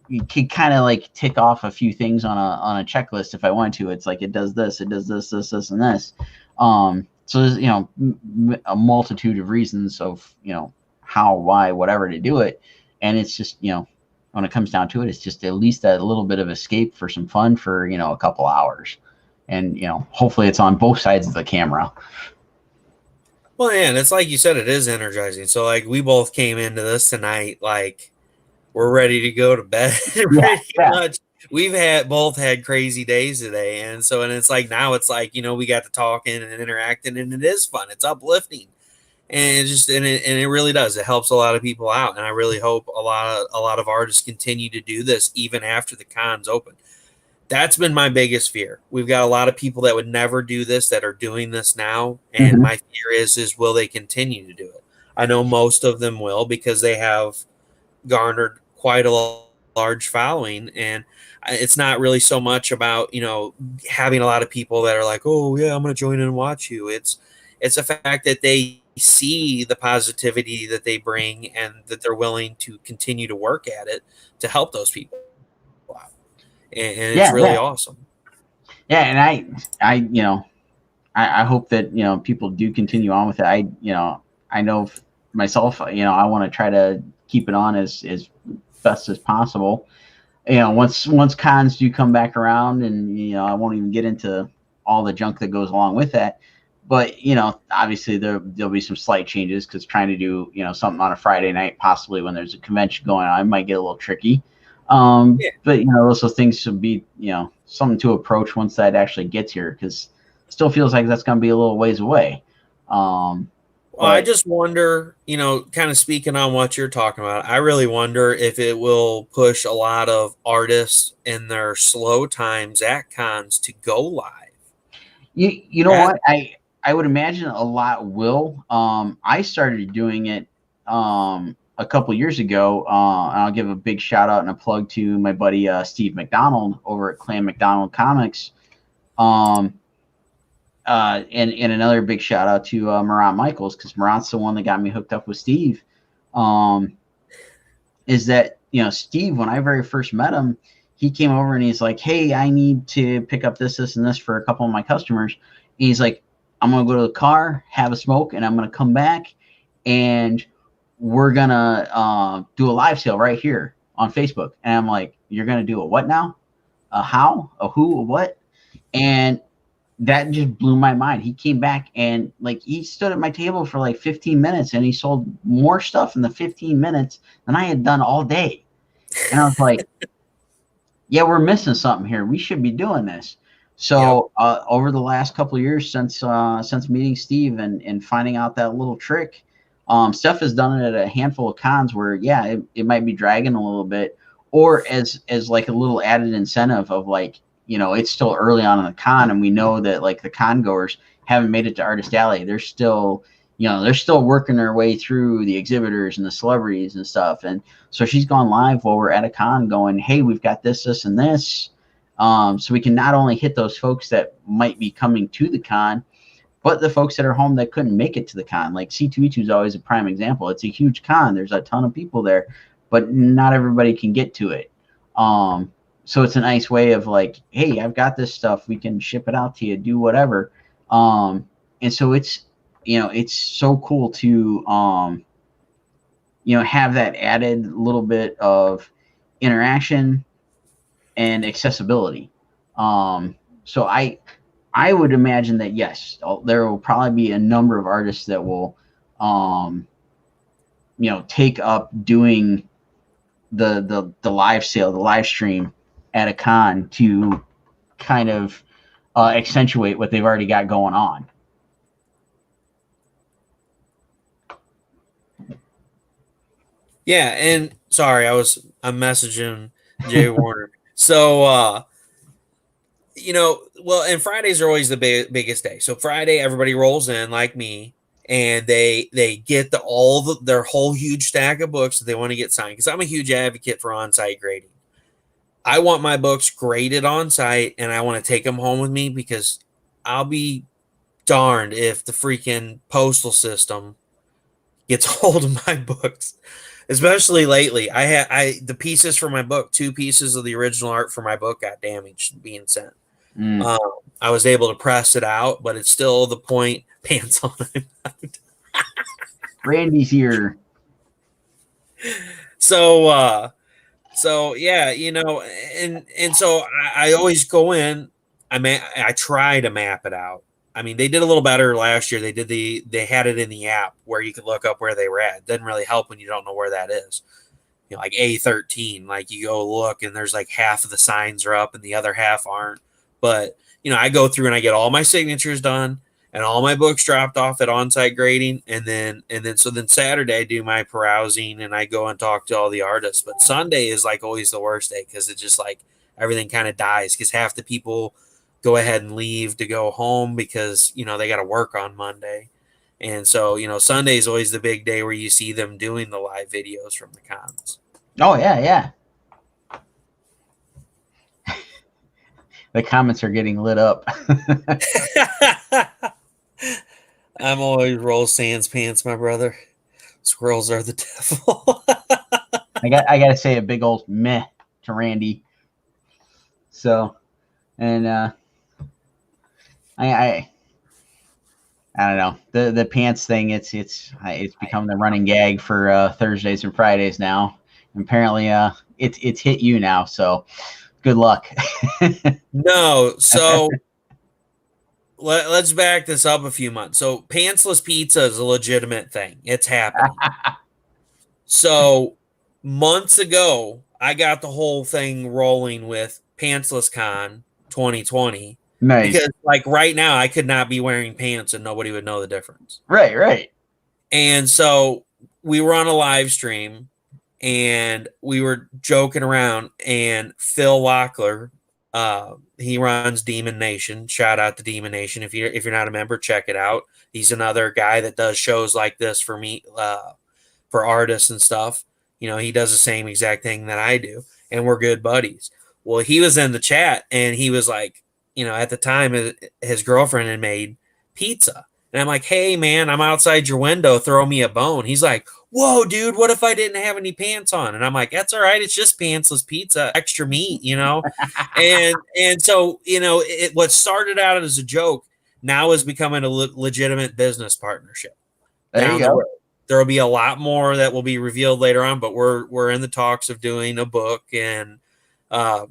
you could kind of like tick off a few things on a checklist if I want to. It's like, it does this, and this. So there's, a multitude of reasons of, how, why, whatever to do it. And it's just, when it comes down to it, it's just at least a little bit of escape for some fun for, a couple hours. And, hopefully it's on both sides of the camera. Well, and it's like you said, it is energizing. So like we both came into this tonight, like we're ready to go to bed. Pretty much. We've both had crazy days today. And it's like, now it's like, we got to talking and interacting, and it is fun. It's uplifting. And it really does. It helps a lot of people out, and I really hope a lot of artists continue to do this even after the cons open. That's been my biggest fear. We've got a lot of people that would never do this that are doing this now, and my fear is will they continue to do it? I know most of them will, because they have garnered quite a large following, and it's not really so much about having a lot of people that are like, oh yeah, I'm going to join in and watch you. It's the fact that they see the positivity that they bring, and that they're willing to continue to work at it to help those people out. And it's really awesome. Yeah. And I hope that, people do continue on with it. I know myself, I want to try to keep it on as best as possible. Once cons do come back around, and, I won't even get into all the junk that goes along with that. But, obviously there'll be some slight changes, because trying to do, something on a Friday night, possibly when there's a convention going on, it might get a little tricky. But, those things should be, something to approach once that actually gets here, because it still feels like that's going to be a little ways away. Well, I just wonder, kind of speaking on what you're talking about, I really wonder if it will push a lot of artists in their slow times at cons to go live. You know what? I would imagine a lot will. I started doing it a couple years ago. And I'll give a big shout out and a plug to my buddy Steve McDonald over at Clan McDonald Comics. And another big shout out to Morant Michaels, because Morant's the one that got me hooked up with Steve. Is that, Steve, when I very first met him, he came over and he's like, hey, I need to pick up this, and this for a couple of my customers. And he's like, I'm going to go to the car, have a smoke, and I'm going to come back, and we're going to do a live sale right here on Facebook. And I'm like, you're going to do a what now? A how? A who? A what? And that just blew my mind. He came back and he stood at my table for like 15 minutes, and he sold more stuff in the 15 minutes than I had done all day. And I was like, yeah, we're missing something here. We should be doing this. So over the last couple of years since meeting Steve and finding out that little trick, Steph has done it at a handful of cons where, it might be dragging a little bit, or as like a little added incentive of like, it's still early on in the con, and we know that like the con goers haven't made it to Artist Alley. They're still, they're still working their way through the exhibitors and the celebrities and stuff. And so she's gone live while we're at a con going, hey, we've got this, and this. So we can not only hit those folks that might be coming to the con, but the folks that are home that couldn't make it to the con. Like C2E2 is always a prime example. It's a huge con. There's a ton of people there. but not everybody can get to it. So it's a nice way of like, hey, I've got this stuff. We can ship it out to you, do whatever. And so it's, it's so cool to, have that added little bit of interaction and accessibility. So I would imagine that, yes, there will probably be a number of artists that will, take up doing the live sale, the live stream at a con to kind of accentuate what they've already got going on. Yeah, and sorry, I'm messaging Jay Warner. So well, and Fridays are always the biggest day. So Friday, everybody rolls in like me, and they get their whole huge stack of books that they want to get signed. Because I'm a huge advocate for on-site grading. I want my books graded on site, and I want to take them home with me because I'll be darned if the freaking postal system gets hold of my books. Especially lately, the pieces for my book, 2 pieces of the original art for my book got damaged being sent. I was able to press it out, but it's still the point. Pants on. Randy's here. So yeah, and so I always go in. I try to map it out. I mean, they did a little better last year. They had it in the app where you could look up where they were at. It doesn't really help when you don't know where that is. Like A13, like you go look and there's like half of the signs are up and the other half aren't. But I go through and I get all my signatures done and all my books dropped off at on-site grading, and then Saturday I do my perusing and I go and talk to all the artists. But Sunday is like always the worst day because it's just like everything kind of dies because half the people go ahead and leave to go home because they got to work on Monday. And so Sunday is always the big day where you see them doing the live videos from the cons. Oh yeah. The comments are getting lit up. I'm always roll sans pants, my brother. Squirrels are the devil. I gotta say a big old meh to Randy. So, and I don't know, the pants thing. It's become the running gag for Thursdays and Fridays now. And apparently, it's hit you now. So, good luck. No, so let's back this up a few months. So pantsless pizza is a legitimate thing. It's happening. So months ago, I got the whole thing rolling with Pantsless Con 2020. Nice. Because like right now, I could not be wearing pants and nobody would know the difference. Right. And so we were on a live stream and we were joking around, and Phil Lockler, he runs Demon Nation. Shout out to Demon Nation. If you're not a member, check it out. He's another guy that does shows like this for me, for artists and stuff. He does the same exact thing that I do, and we're good buddies. Well, he was in the chat and he was like, at the time his girlfriend had made pizza. And I'm like, hey man, I'm outside your window, throw me a bone. He's like, whoa, dude, what if I didn't have any pants on? And I'm like, that's all right. It's just pantsless pizza, extra meat, and so, what started out as a joke now is becoming a legitimate business partnership. There you go. There will be a lot more that will be revealed later on, but we're in the talks of doing a book and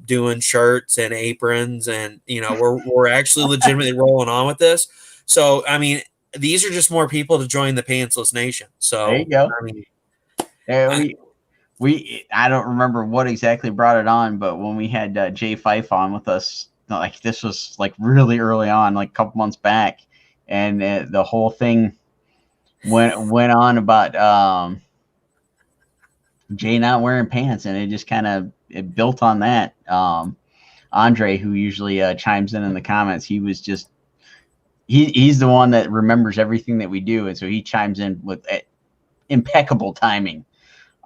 doing shirts and aprons, and we're actually legitimately rolling on with this. So, I mean, these are just more people to join the Pantsless Nation. So there you go. I mean, I don't remember what exactly brought it on, but when we had Jay Fife on with us, like this was like really early on, like a couple months back, and the whole thing went on about Jay not wearing pants, and it just kind of built on that. Andre, who usually chimes in the comments, he was just he's the one that remembers everything that we do, and so he chimes in with impeccable timing.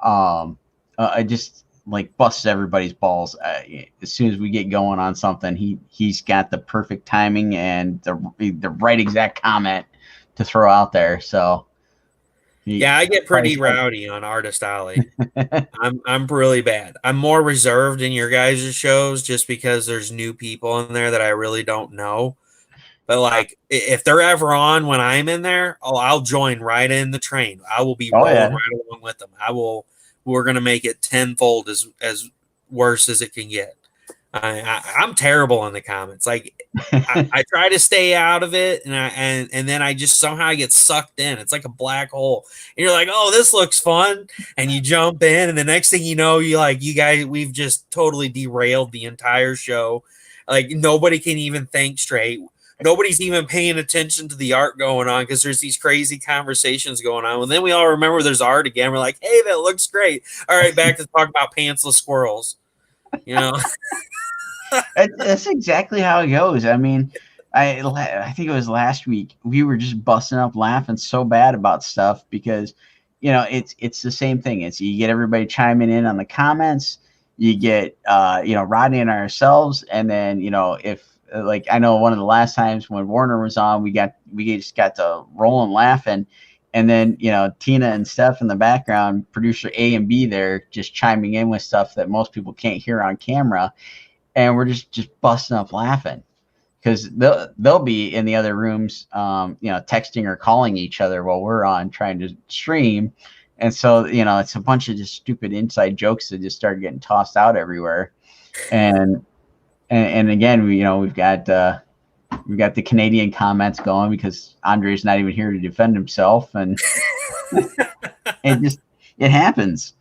I just like busts everybody's balls as soon as we get going on something. He's got the perfect timing and the right exact comment to throw out there. So Yeah, I get pretty rowdy on Artist Alley. I'm really bad. I'm more reserved in your guys' shows just because there's new people in there that I really don't know. But like, if they're ever on when I'm in there, I'll join right in the train. I will be Oh rolling yeah. right along with them. We're gonna make it tenfold as worse as it can get. I'm terrible in the comments. Like, I try to stay out of it, and then I just somehow get sucked in. It's like a black hole, and you're like, "Oh, this looks fun," and you jump in, and the next thing you know, you guys, we've just totally derailed the entire show. Like, nobody can even think straight. Nobody's even paying attention to the art going on because there's these crazy conversations going on. And then we all remember there's art again. We're like, "Hey, that looks great." All right, back to talk about pantsless squirrels. You know. That's exactly how it goes. I mean, I think it was last week we were just busting up laughing so bad about stuff because it's the same thing. It's you get everybody chiming in on the comments, you get Rodney and ourselves, and then if like I know one of the last times when Warner was on, we just got to rolling laughing. And then, Tina and Steph in the background, producer A and B there, just chiming in with stuff that most people can't hear on camera. And we're just busting up laughing because they'll be in the other rooms, texting or calling each other while we're on trying to stream. And so, it's a bunch of just stupid inside jokes that just start getting tossed out everywhere. And again, we've got the Canadian comments going because Andre's not even here to defend himself. And it happens.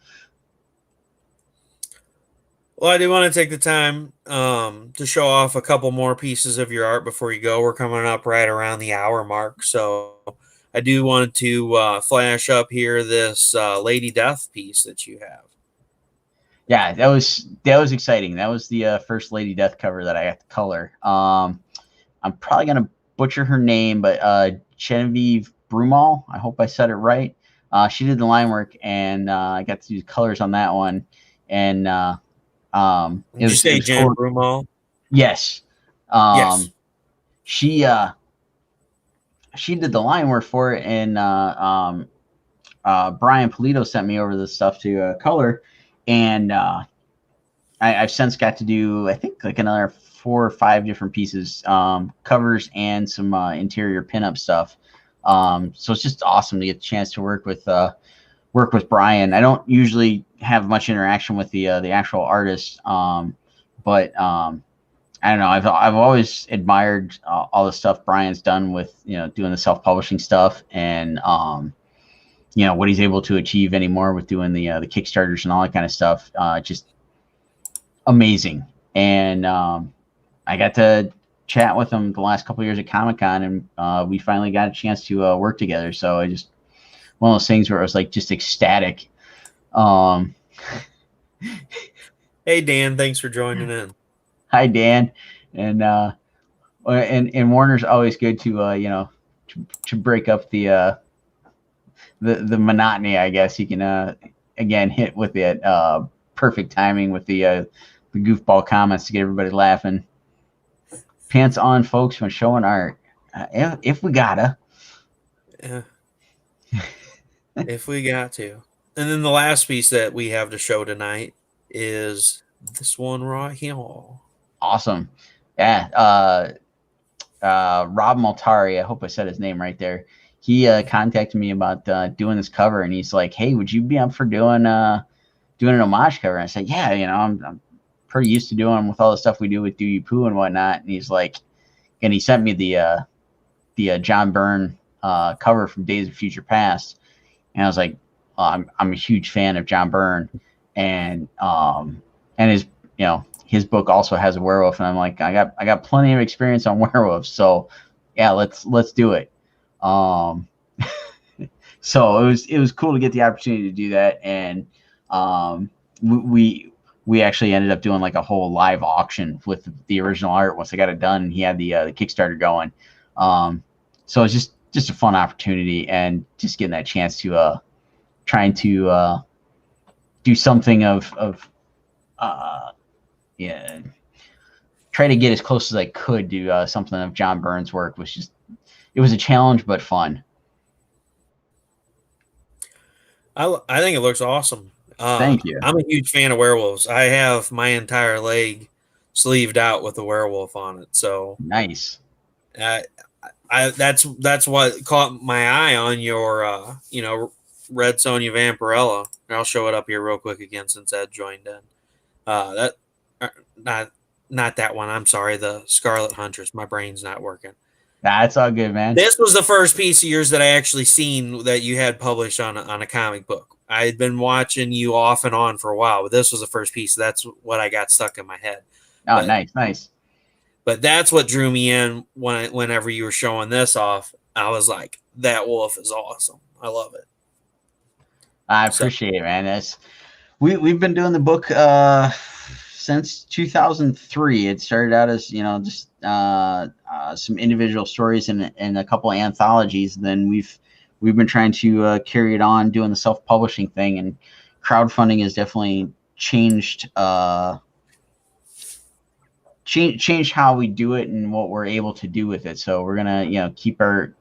Well, I do want to take the time to show off a couple more pieces of your art before you go. We're coming up right around the hour mark, so I do want to flash up here this Lady Death piece that you have. Yeah, that was exciting. That was the first Lady Death cover that I got to color. I'm probably gonna butcher her name, but Genevieve Brumal. I hope I said it right. She did the line work, and I got to do colors on that one. And Did you say Jen cool. Brumal? Yes. Yes. She did the line work for it, and Brian Polito sent me over the stuff to color, and I've since got to do I think like another 4 or 5 different pieces, covers and some interior pinup stuff. So it's just awesome to get the chance to work with Brian. I don't usually have much interaction with the actual artist, but I don't know. I've always admired all the stuff Brian's done with doing the self-publishing stuff, and what he's able to achieve anymore with doing the Kickstarters and all that kind of stuff. Just amazing. And I got to chat with him the last couple of years at Comic-Con, and we finally got a chance to work together. So I just one of those things where it was like just ecstatic. Hey Dan, thanks for joining in. Hi Dan, and Warner's always good to to break up the monotony. I guess he can again hit with it perfect timing with the goofball comments to get everybody laughing. Pants on, folks, when showing art. If we gotta. Yeah. If we got to. And then the last piece that we have to show tonight is this one right here. Awesome. Yeah. Rob Maltari, I hope I said his name right there. He contacted me about doing this cover, and he's like, "Hey, would you be up for doing an homage cover?" And I said, "Yeah, I'm pretty used to doing them with all the stuff we do with Do You Poo and whatnot." And he's like, and he sent me the John Byrne cover from Days of Future Past, and I was like, I'm a huge fan of John Byrne, and his his book also has a werewolf, and I'm like, I got plenty of experience on werewolves, so yeah, let's do it. So it was cool to get the opportunity to do that, and we actually ended up doing like a whole live auction with the original art once I got it done, and he had the Kickstarter going. So it's just a fun opportunity, and just getting that chance to trying to do something of try to get as close as I could to something of John Byrne's work. It was a challenge, but fun. I think it looks awesome. Thank you. I'm a huge fan of werewolves. I have my entire leg sleeved out with a werewolf on it. So Nice. uh, that's what caught my eye on your Red Sonja Vampirella. I'll show it up here real quick again since Ed joined in. That not not that one. I'm sorry, the Scarlet Huntress. My brain's not working. That's all good, man. This was the first piece of yours that I actually seen that you had published on a comic book. I had been watching you off and on for a while, but this was the first piece. That's what I got stuck in my head. Oh, nice. But that's what drew me in whenever you were showing this off. I was like, that wolf is awesome. I love it. I appreciate it, man. We've been doing the book since 2003. It started out as just some individual stories and a couple of anthologies. Then we've been trying to carry it on, doing the self-publishing thing, and crowdfunding has definitely changed change how we do it and what we're able to do with it. So we're gonna keep it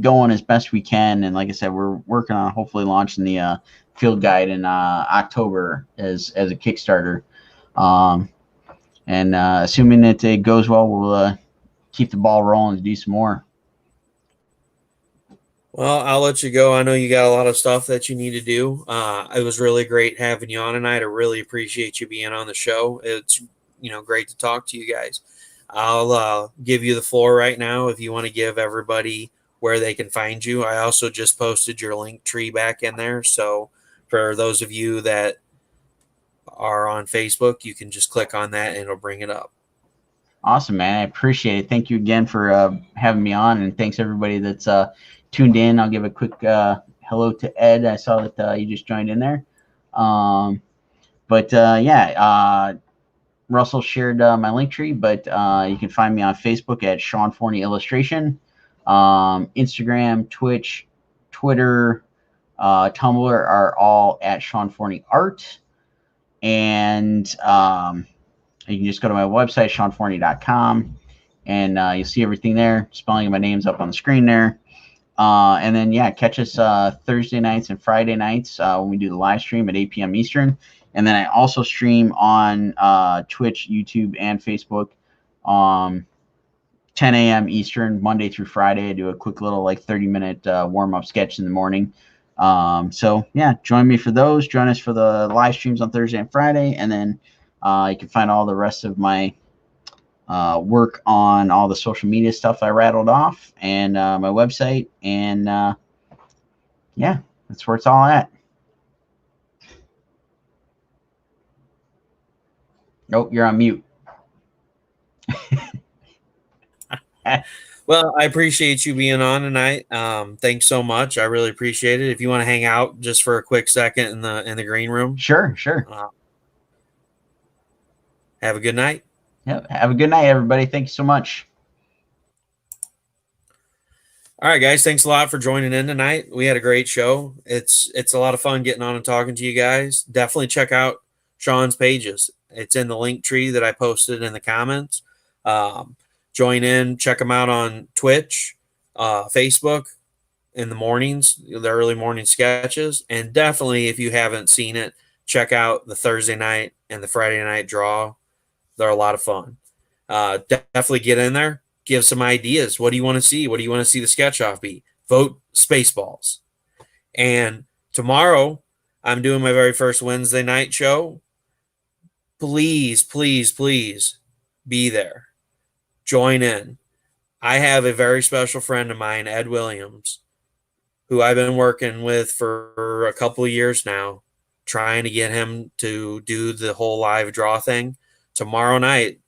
going as best we can. And like I said, we're working on hopefully launching the field guide in October as a Kickstarter. And assuming that it goes well, we'll keep the ball rolling to do some more. Well, I'll let you go. I know you got a lot of stuff that you need to do. It was really great having you on tonight. I really appreciate you being on the show. It's great to talk to you guys. I'll give you the floor right now if you want to give everybody where they can find you. I also just posted your link tree back in there. So for those of you that are on Facebook, you can just click on that and it'll bring it up. Awesome, man. I appreciate it. Thank you again for having me on, and thanks everybody that's tuned in. I'll give a quick hello to Ed. I saw that you just joined in there. Russell shared my link tree, but you can find me on Facebook at Sean Forney Illustration, Instagram, Twitch, Twitter, Tumblr are all at Sean Forney Art. And you can just go to my website, SeanForney.com, and you'll see everything there. Spelling of my name's up on the screen there. And then, catch us Thursday nights and Friday nights when we do the live stream at 8 p.m. Eastern. And then I also stream on Twitch, YouTube, and Facebook 10 a.m. Eastern, Monday through Friday. I do a quick little 30-minute warm-up sketch in the morning. Join me for those. Join us for the live streams on Thursday and Friday. And then you can find all the rest of my work on all the social media stuff I rattled off and my website. And that's where it's all at. Oh, you're on mute. Well, I appreciate you being on tonight. Thanks so much. I really appreciate it. If you want to hang out just for a quick second in the green room. Sure. Have a good night. Yep. Have a good night, everybody. Thank you so much. All right, guys. Thanks a lot for joining in tonight. We had a great show. It's a lot of fun getting on and talking to you guys. Definitely check out Sean's pages. It's in the link tree that I posted in the comments. Join in, check them out on Twitch, Facebook in the mornings, the early morning sketches. And definitely, if you haven't seen it, check out the Thursday night and the Friday night draw. They're a lot of fun. Definitely get in there, give some ideas. What do you want to see? What do you want to see the sketch off be? Vote Spaceballs. And tomorrow, I'm doing my very first Wednesday night show. Please, please, please be there. Join in. I have a very special friend of mine, Ed Williams, who I've been working with for a couple of years now, trying to get him to do the whole live draw thing. Tomorrow night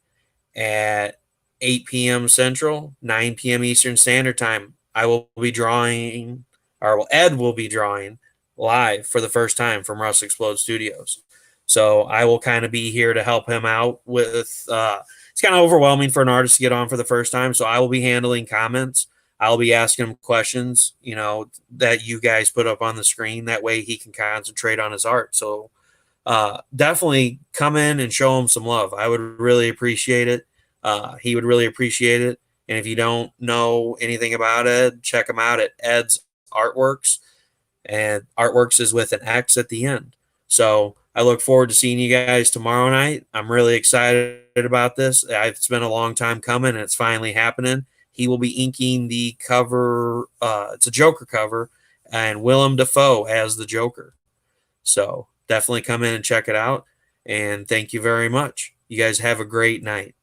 at 8 p.m. Central, 9 p.m. Eastern Standard Time, I will be drawing, Ed will be drawing live for the first time from Russ Explode Studios. So I will kind of be here to help him out with, it's kind of overwhelming for an artist to get on for the first time. So I will be handling comments. I'll be asking him questions, that you guys put up on the screen. That way he can concentrate on his art. So definitely come in and show him some love. I would really appreciate it. He would really appreciate it. And if you don't know anything about Ed, check him out at Ed's Artworks. and Artworks is with an X at the end. So I look forward to seeing you guys tomorrow night. I'm really excited about this. It's been a long time coming, and it's finally happening. He will be inking the cover. It's a Joker cover, and Willem Dafoe as the Joker. So definitely come in and check it out. And thank you very much. You guys have a great night.